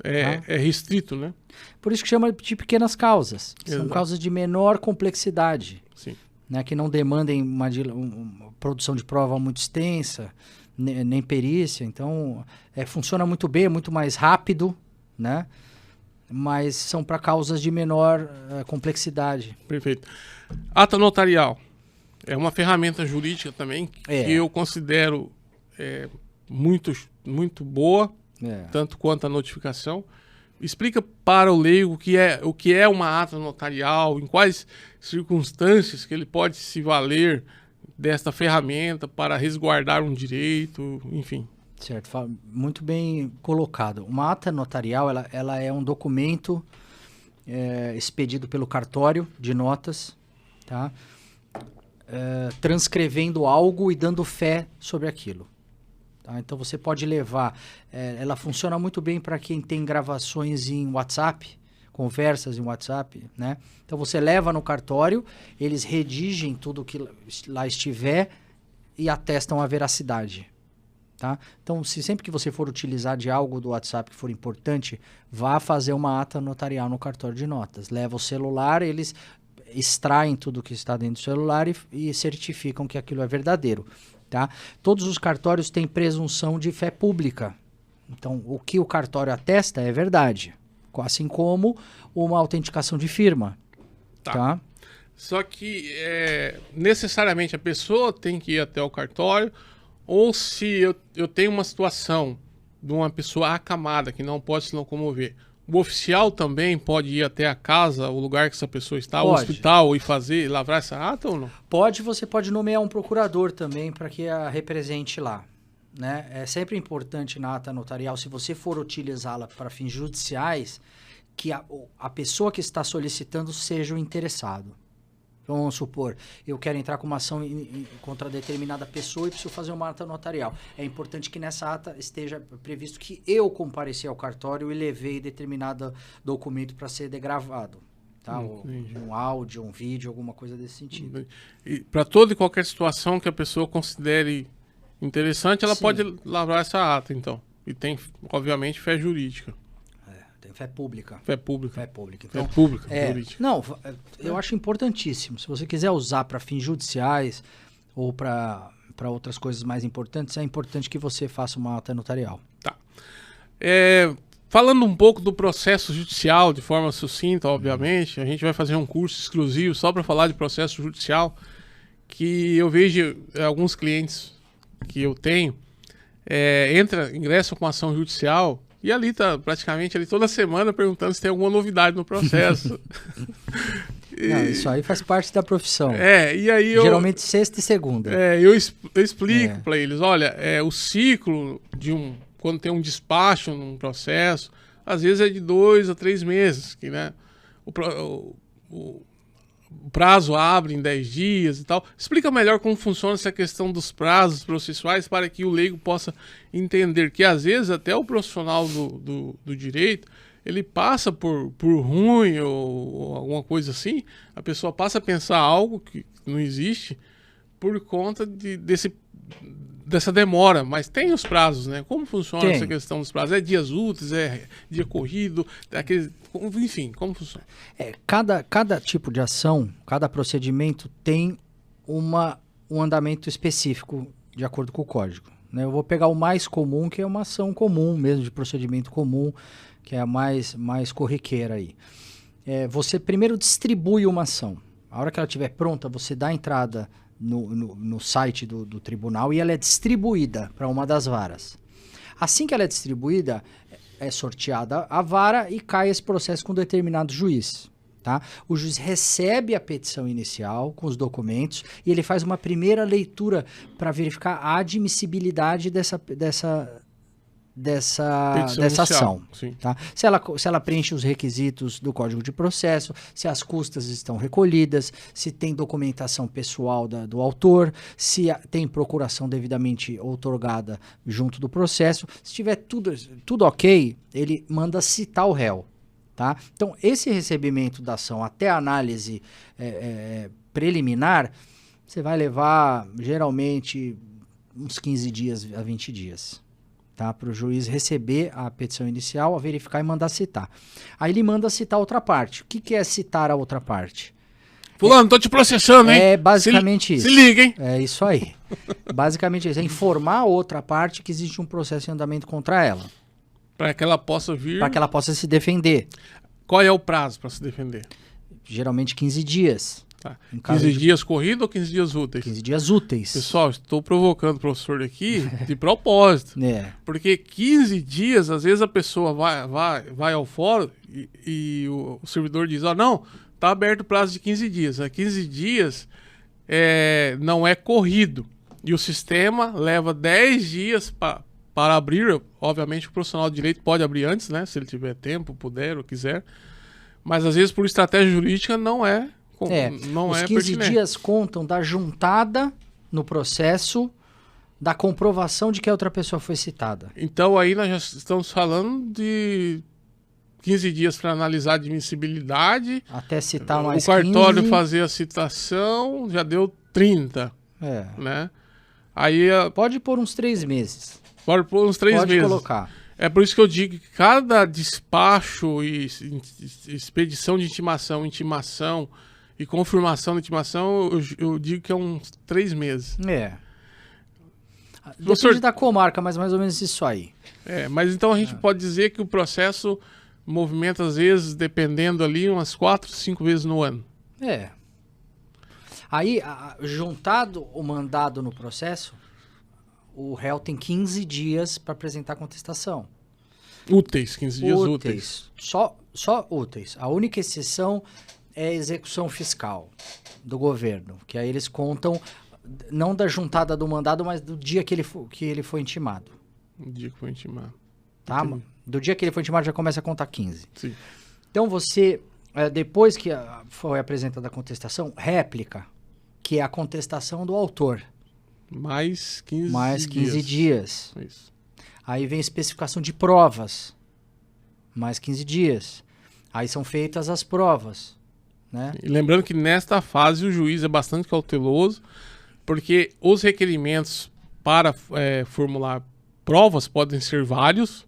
É restrito, né? Por isso que chama de pequenas causas. São causas de menor complexidade. Sim. Né, que não demandem uma produção de prova muito extensa, nem perícia. Então, funciona muito bem, é muito mais rápido, né? Mas são para causas de menor complexidade. Perfeito. Ata notarial é uma ferramenta jurídica também que eu considero muito, muito boa, tanto quanto a notificação. explica para o leigo o que é uma ata notarial, em quais circunstâncias que ele pode se valer desta ferramenta para resguardar um direito, enfim. Certo, muito bem colocado. Uma ata notarial, ela é um documento expedido pelo cartório de notas, tá? Transcrevendo algo e dando fé sobre aquilo. Tá? Então você pode levar, ela funciona muito bem para quem tem gravações em WhatsApp, conversas em WhatsApp, né? Então você leva no cartório, eles redigem tudo que lá estiver e atestam a veracidade. Tá? Então, sempre que você for utilizar de algo do WhatsApp que for importante, vá fazer uma ata notarial no cartório de notas. Leva o celular, eles extraem tudo que está dentro do celular e certificam que aquilo é verdadeiro. Tá? Todos os cartórios têm presunção de fé pública. Então, o que o cartório atesta é verdade. Assim como uma autenticação de firma. Tá? Só que necessariamente a pessoa tem que ir até o cartório, ou se eu tenho uma situação de uma pessoa acamada que não pode se locomover, o oficial também pode ir até a casa, o lugar que essa pessoa está, o hospital, e lavrar essa ata ou não? Pode, você pode nomear um procurador também para que a represente lá. Né? É sempre importante na ata notarial, se você for utilizá-la para fins judiciais, que a pessoa que está solicitando seja o interessado. Então, vamos supor, eu quero entrar com uma ação contra determinada pessoa e preciso fazer uma ata notarial. É importante que nessa ata esteja previsto que eu compareci ao cartório e levei determinado documento para ser degravado. Tá? Um áudio, um vídeo, alguma coisa desse sentido. E para toda e qualquer situação que a pessoa considere interessante, ela pode lavrar essa ata, então. E tem, obviamente, fé jurídica. Tem fé pública. Fé pública. Fé pública. Então, fé pública, jurídica. Não, eu acho importantíssimo. Se você quiser usar para fins judiciais ou para outras coisas mais importantes, é importante que você faça uma ata notarial. Tá. Falando um pouco do processo judicial, de forma sucinta, obviamente, a gente vai fazer um curso exclusivo só para falar de processo judicial, que eu vejo alguns clientes que eu tenho, ingressam com ação judicial e ali tá praticamente ali toda semana perguntando se tem alguma novidade no processo. Não, isso aí faz parte da profissão. E aí geralmente sexta e segunda. Eu explico para eles, olha, o ciclo quando tem um despacho num processo, às vezes é de 2 a 3 meses, que, né, o prazo abre em 10 dias e tal. Explica melhor como funciona essa questão dos prazos processuais para que o leigo possa entender que, às vezes, até o profissional do direito, ele passa por ruim ou alguma coisa assim, a pessoa passa a pensar algo que não existe por conta dessa demora, mas tem os prazos, né? Como funciona essa questão dos prazos? É dias úteis, é dia corrido, enfim, como funciona? Cada tipo de ação, cada procedimento tem um andamento específico de acordo com o código. Né? Eu vou pegar o mais comum, que é uma ação comum mesmo, de procedimento comum, que é a mais corriqueira aí. Você primeiro distribui uma ação. A hora que ela estiver pronta, você dá a entrada no site do tribunal e ela é distribuída para uma das varas. Assim que ela é distribuída, é sorteada a vara e cai esse processo com determinado juiz. Tá? O juiz recebe a petição inicial com os documentos e ele faz uma primeira leitura para verificar a admissibilidade dessa ação. Tá? Se ela preenche os requisitos do Código de Processo, se as custas estão recolhidas, se tem documentação pessoal do autor, se tem procuração devidamente outorgada junto do processo. Se tiver tudo ok, ele manda citar o réu. Tá? Então, esse recebimento da ação até a análise preliminar, você vai levar geralmente uns 15 dias a 20 dias. Tá? Para o juiz receber a petição inicial, a verificar e mandar citar. Aí ele manda citar outra parte. O que é citar a outra parte? Fulano, tô te processando, hein? É basicamente isso. Se liga, hein? É isso aí. Basicamente isso. É informar a outra parte que existe um processo em andamento contra ela. Para que ela possa vir... Para que ela possa se defender. Qual é o prazo para se defender? Geralmente 15 dias. Tá. Em 15 dias corrido ou 15 dias úteis? 15 dias úteis. Pessoal, estou provocando o professor aqui de propósito. Porque 15 dias, às vezes a pessoa vai ao fórum e o servidor diz, não, está aberto o prazo de 15 dias. 15 dias não é corrido. E o sistema leva 10 dias para abrir. Obviamente o profissional de direito pode abrir antes, né? Se ele tiver tempo, puder ou quiser. Mas às vezes por estratégia jurídica não é. Os 15 dias contam da juntada no processo da comprovação de que a outra pessoa foi citada. Então aí nós já estamos falando de 15 dias para analisar a admissibilidade. Até citar mais 15. O cartório fazer a citação, já deu 30. Né? Aí, pode pôr uns 3 meses. Pode pôr uns 3 meses. Pode colocar. É por isso que eu digo que cada despacho e expedição de intimação e confirmação da intimação, eu digo que é uns 3 meses. Depende da comarca, mas mais ou menos isso aí. Mas então a gente pode dizer que o processo movimenta, às vezes, dependendo ali, umas 4, 5 vezes no ano. Aí, juntado o mandado no processo, o réu tem 15 dias para apresentar a contestação. Úteis, 15 dias úteis. Só úteis. A única exceção é a execução fiscal do governo, que aí eles contam não da juntada do mandado, mas do dia que ele foi intimado. O dia que foi intimado. Tá? Do dia que ele foi intimado já começa a contar 15. Sim. Então você, depois que foi apresentada a contestação, réplica, que é a contestação do autor. Mais 15 Mais 15 dias. Isso. Aí vem especificação de provas. Mais 15 dias. Aí são feitas as provas. Né? E lembrando que nesta fase o juiz é bastante cauteloso, porque os requerimentos para formular provas podem ser vários,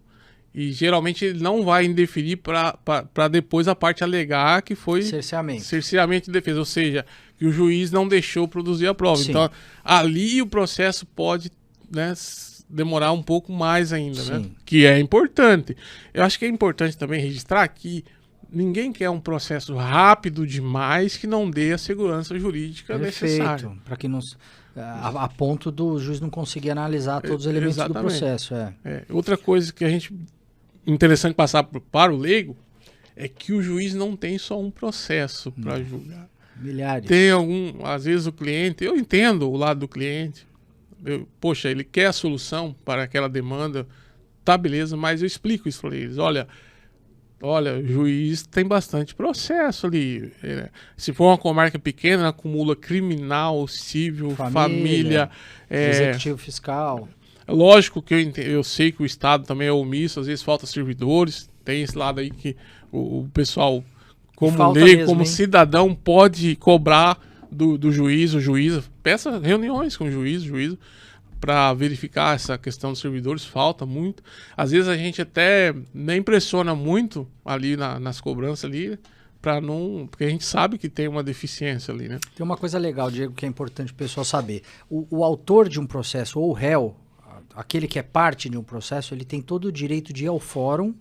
e geralmente ele não vai indeferir para depois a parte alegar que foi cerceamento de defesa, ou seja, que o juiz não deixou produzir a prova. Sim. Então ali o processo pode, né, demorar um pouco mais ainda, né? Que é importante. Eu acho que é importante também registrar que ninguém quer um processo rápido demais que não dê a segurança jurídica necessária. Para que não... A ponto do juiz não conseguir analisar todos os elementos do processo. Outra coisa que a gente... interessante passar para o leigo é que o juiz não tem só um processo para julgar. Milhares. Tem às vezes o cliente... Eu entendo o lado do cliente. Poxa, ele quer a solução para aquela demanda. Tá, beleza, mas eu explico isso para eles. Olha, o juiz tem bastante processo ali. Se for uma comarca pequena, acumula criminal, civil, família executivo fiscal. Lógico que eu sei que o Estado também é omisso, às vezes falta servidores. Tem esse lado aí que o pessoal, como leigo, como cidadão, pode cobrar do juiz. O juiz peça reuniões com o juiz para verificar essa questão dos servidores, falta muito. Às vezes a gente até nem pressiona muito ali nas cobranças ali, porque a gente sabe que tem uma deficiência ali, né? Tem uma coisa legal, Diego, que é importante o pessoal saber. O autor de um processo ou o réu, aquele que é parte de um processo, ele tem todo o direito de ir ao fórum,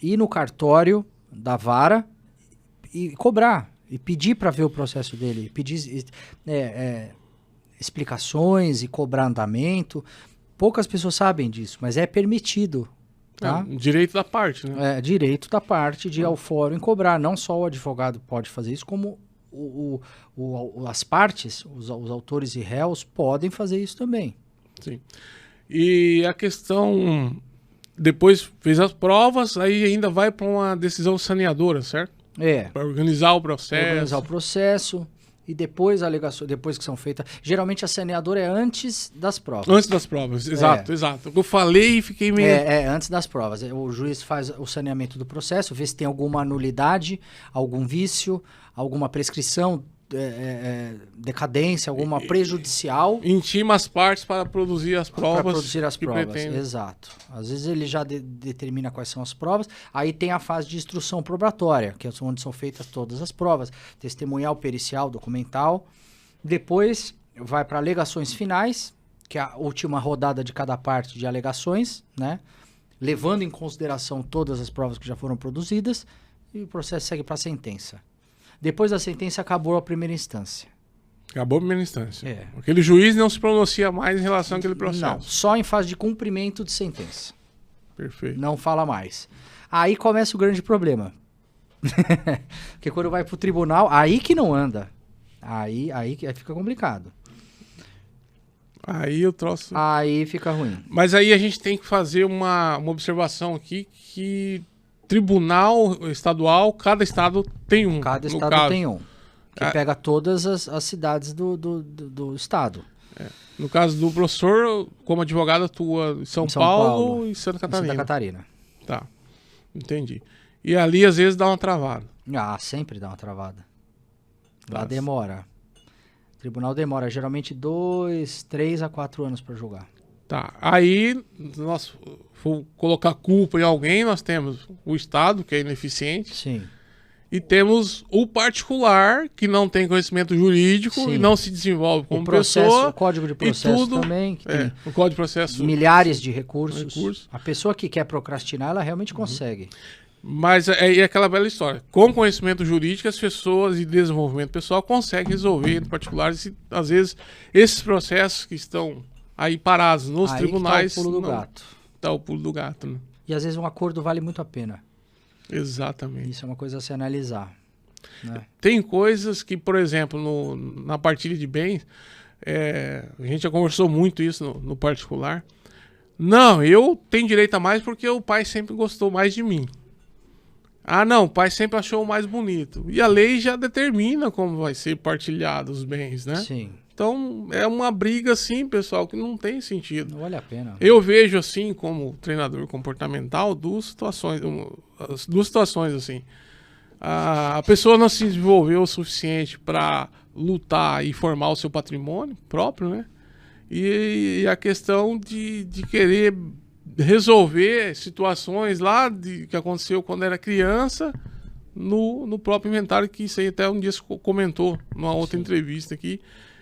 ir no cartório da vara e cobrar, e pedir para ver o processo dele, pedir explicações e cobrar andamento. Poucas pessoas sabem disso, mas é permitido. Tá? Direito da parte, né? Direito da parte de ir ao fórum e cobrar. Não só o advogado pode fazer isso, como as partes, os autores e réus podem fazer isso também. Sim. E a questão, depois fez as provas, aí ainda vai para uma decisão saneadora, certo? Para organizar o processo. E depois depois que são feitas... Geralmente a saneadora é antes das provas. Antes das provas, exato. Eu falei e fiquei meio... Antes das provas. O juiz faz o saneamento do processo, vê se tem alguma nulidade, algum vício, alguma prescrição, decadência, alguma prejudicial. Intima as partes para produzir as provas. Para produzir as provas, exato. Às vezes ele já determina quais são as provas. Aí tem a fase de instrução probatória, que é onde são feitas todas as provas. Testemunhal, pericial, documental. Depois vai para alegações finais, que é a última rodada de cada parte de alegações, né? Levando em consideração todas as provas que já foram produzidas. E o processo segue para a sentença. Depois da sentença, acabou a primeira instância. Acabou a primeira instância. É. Aquele juiz não se pronuncia mais em relação àquele processo. Não, só em fase de cumprimento de sentença. Perfeito. Não fala mais. Aí começa o grande problema. Porque quando vai pro tribunal, aí que não anda. Aí fica complicado. Aí eu troço... Aí fica ruim. Mas aí a gente tem que fazer uma observação aqui que tribunal estadual, cada estado tem um. Cada estado tem um. Que pega todas as cidades do estado. No caso do professor, como advogado, atua em São Paulo e Santa Catarina. Santa Catarina. Tá, entendi. E ali às vezes dá uma travada. Ah, sempre dá uma travada. Lá demora. O tribunal demora geralmente 2, 3 a 4 anos para julgar. Tá, aí nós for colocar culpa em alguém, nós temos o Estado, que é ineficiente. Sim. E temos o particular, que não tem conhecimento jurídico. Sim. E não se desenvolve como pessoa. O código de processo também. Que tem o código de processo. Milhares de recursos. A pessoa que quer procrastinar, ela realmente consegue. Mas é aquela bela história. Com conhecimento jurídico, as pessoas e desenvolvimento pessoal conseguem resolver entre particulares. E, às vezes, esses processos que estão aí parados nos tribunais... Tá o pulo do gato. Tá o pulo do gato, né? E às vezes um acordo vale muito a pena. Exatamente. Isso é uma coisa a se analisar. Né? Tem coisas que, por exemplo, na partilha de bens, a gente já conversou muito isso no particular. Não, eu tenho direito a mais porque o pai sempre gostou mais de mim. Ah, não, o pai sempre achou o mais bonito. E a lei já determina como vai ser partilhado os bens, né? Sim. Então, é uma briga, assim, pessoal, que não tem sentido. Não vale a pena. Eu vejo, assim, como treinador comportamental, duas situações, assim. A pessoa não se desenvolveu o suficiente para lutar e formar o seu patrimônio próprio, né? E a questão de querer resolver situações lá que aconteceu quando era criança no próprio inventário, que isso aí até um dia você comentou numa outra entrevista aqui,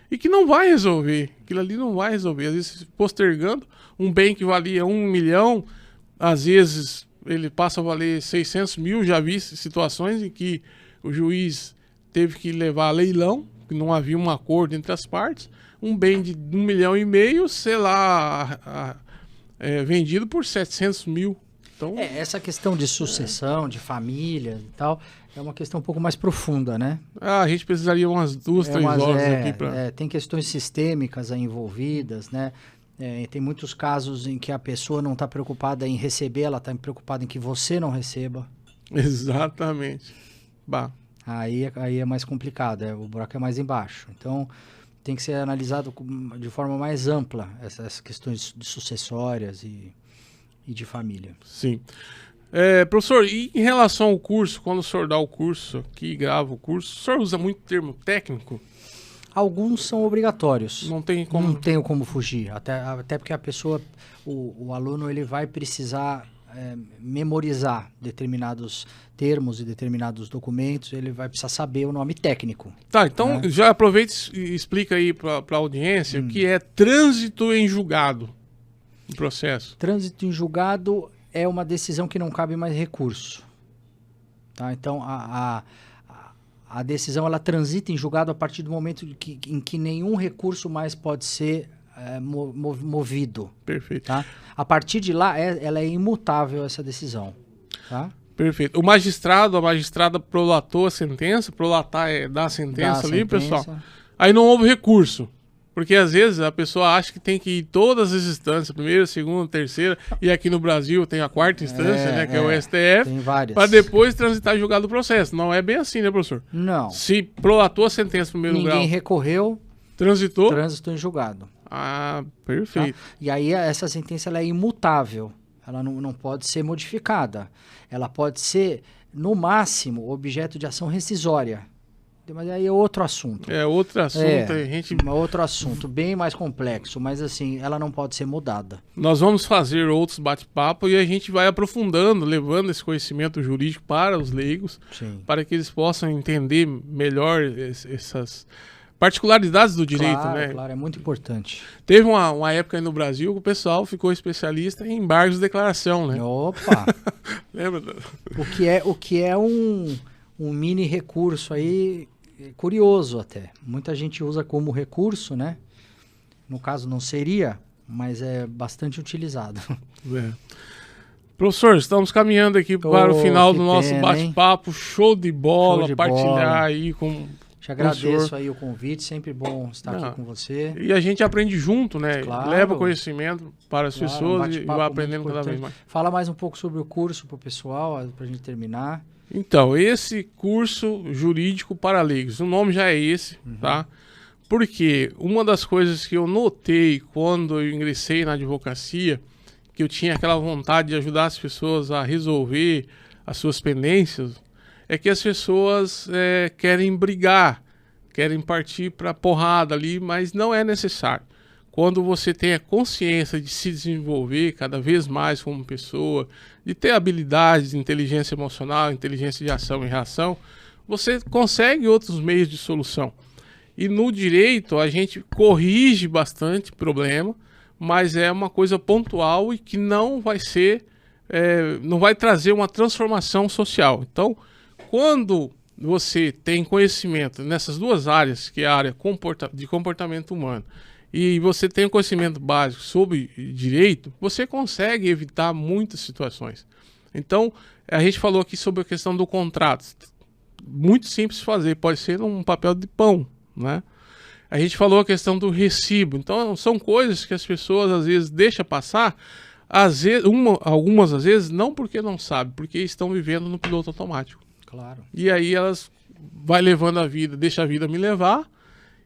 e que não vai resolver, aquilo ali não vai resolver, às vezes postergando um bem que valia 1 milhão, às vezes ele passa a valer 600 mil, já vi situações em que o juiz teve que levar a leilão, que não havia um acordo entre as partes, um bem de 1,5 milhão, sei lá, vendido por 700 mil. Então... essa questão de sucessão, de família e tal, é uma questão um pouco mais profunda, né? A gente precisaria umas 2, 3 horas aqui para... tem questões sistêmicas aí envolvidas, né? Tem muitos casos em que a pessoa não está preocupada em receber, ela está preocupada em que você não receba. Exatamente. Bah. Aí é mais complicado, o buraco é mais embaixo. Então, tem que ser analisado de forma mais ampla essas questões de sucessórias e de família. Sim. Professor, e em relação ao curso, quando o senhor dá o curso aqui, grava o curso, o senhor usa muito termo técnico? Alguns são obrigatórios. Não tem como... Não tenho como fugir. Até porque a pessoa, o aluno, ele vai precisar memorizar determinados termos e determinados documentos, ele vai precisar saber o nome técnico. Tá, então já aproveita e explica aí para a audiência o que é trânsito em julgado no processo. Trânsito em julgado é uma decisão que não cabe mais recurso. Tá? Então, a decisão ela transita em julgado a partir do momento em que nenhum recurso mais pode ser movido. Perfeito. Tá? A partir de lá, ela é imutável essa decisão. Tá? Perfeito. A magistrada prolatou a sentença, prolatar é dar a sentença ali, pessoal. Aí não houve recurso. Porque às vezes a pessoa acha que tem que ir todas as instâncias, primeira, segunda, terceira, e aqui no Brasil tem a quarta instância, né, que é o STF, tem várias, para depois transitar julgado o processo. Não é bem assim, né, professor? Não. Se prolatou a sentença no primeiro grau... Ninguém recorreu, transitou em julgado. Ah, perfeito. Tá? E aí essa sentença ela é imutável, ela não pode ser modificada. Ela pode ser, no máximo, objeto de ação rescisória. Mas aí é outro assunto. É outro assunto. Outro assunto, bem mais complexo, mas assim, ela não pode ser mudada. Nós vamos fazer outros bate-papo e a gente vai aprofundando, levando esse conhecimento jurídico para os leigos, para que eles possam entender melhor essas particularidades do direito, né? Claro, é muito importante. Teve uma época aí no Brasil que o pessoal ficou especialista em embargos de declaração, né? Opa! Lembra? O que é um mini recurso aí, curioso até. Muita gente usa como recurso, né? No caso não seria, mas é bastante utilizado. Professor, estamos caminhando aqui para o final do nosso bate-papo. Show de bola, partilhar aí com... Te agradeço aí o convite, sempre bom estar aqui com você. E a gente aprende junto, né? Claro. Leva conhecimento para as pessoas e vai aprendendo cada vez mais. Fala mais um pouco sobre o curso para o pessoal, para a gente terminar. Então, esse curso jurídico para leigos, o nome já é esse, tá? Porque uma das coisas que eu notei quando eu ingressei na advocacia, que eu tinha aquela vontade de ajudar as pessoas a resolver as suas pendências, é que as pessoas querem brigar, querem partir para porrada ali, mas não é necessário. Quando você tem a consciência de se desenvolver cada vez mais como pessoa, de ter habilidades de inteligência emocional, inteligência de ação e reação, você consegue outros meios de solução. E no direito a gente corrige bastante problema, mas é uma coisa pontual e que não vai ser, não vai trazer uma transformação social. Então, quando você tem conhecimento nessas duas áreas, que é a área de comportamento humano, e você tem um conhecimento básico sobre direito, você consegue evitar muitas situações. Então, a gente falou aqui sobre a questão do contrato. Muito simples de fazer, pode ser num papel de pão, né? A gente falou a questão do recibo. Então, são coisas que as pessoas às vezes deixam passar, algumas às vezes não porque não sabem, porque estão vivendo no piloto automático. Claro. E aí elas vai levando a vida, deixa a vida me levar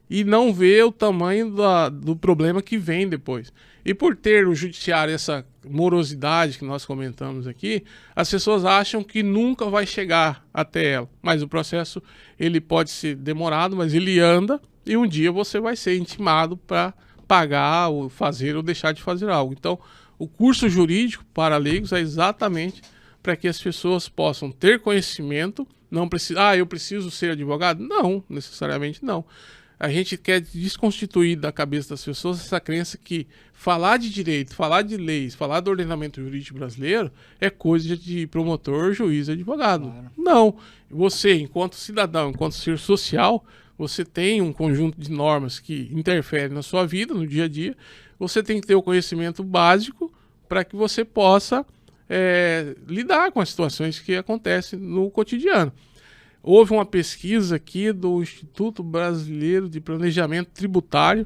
e não vê o tamanho do problema que vem depois. E por ter o judiciário essa morosidade que nós comentamos aqui, as pessoas acham que nunca vai chegar até ela. Mas o processo ele pode ser demorado, mas ele anda e um dia você vai ser intimado para pagar ou fazer ou deixar de fazer algo. Então, o curso jurídico para leigos é exatamente para que as pessoas possam ter conhecimento, não precisa, eu preciso ser advogado? Não, necessariamente não. A gente quer desconstituir da cabeça das pessoas essa crença que falar de direito, falar de leis, falar do ordenamento jurídico brasileiro é coisa de promotor, juiz e advogado. Claro. Não. Você, enquanto cidadão, enquanto ser social, você tem um conjunto de normas que interferem na sua vida, no dia a dia. Você tem que ter o conhecimento básico para que você possa lidar com as situações que acontecem no cotidiano. Houve uma pesquisa aqui do Instituto Brasileiro de Planejamento Tributário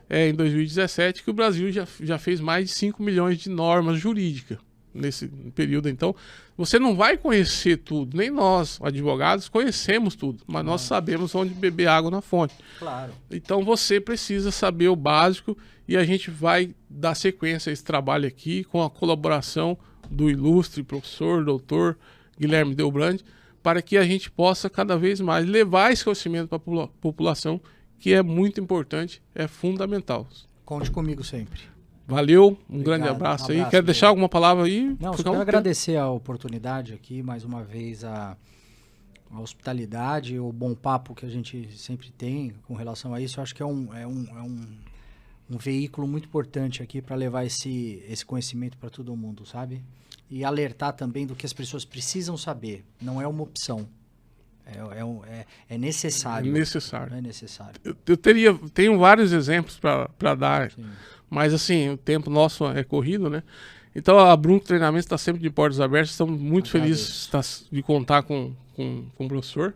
em 2017 que o Brasil já fez mais de 5 milhões de normas jurídicas nesse período. Então, você não vai conhecer tudo, nem nós, advogados, conhecemos tudo, mas nós sabemos onde beber água na fonte. Claro. Então, você precisa saber o básico e a gente vai dar sequência a esse trabalho aqui com a colaboração do ilustre professor, doutor Guilherme Delbrandi, para que a gente possa cada vez mais levar esse conhecimento para a população, que é muito importante, é fundamental. Conte comigo sempre. Valeu, grande abraço aí. Quer deixar alguma palavra aí? Não, só quero agradecer a oportunidade aqui, mais uma vez, a hospitalidade, o bom papo que a gente sempre tem com relação a isso. Eu acho que é um veículo muito importante aqui para levar esse conhecimento para todo mundo, sabe? E alertar também do que as pessoas precisam saber. Não é uma opção. É necessário. É necessário. É necessário. Tenho vários exemplos para dar, Sim. Mas assim, o tempo nosso é corrido, né? Então a Brunco Treinamentos está sempre de portas abertas. Estamos muito felizes de contar com o professor.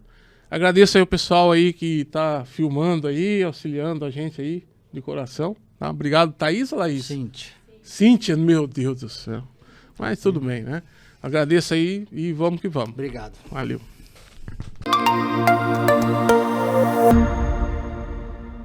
Agradeço aí o pessoal aí que está filmando aí, auxiliando a gente aí, de coração. Tá? Obrigado, Thaís ou Laís? Cíntia, meu Deus do céu. Mas tudo bem, né? Agradeço aí e vamos que vamos. Obrigado. Valeu.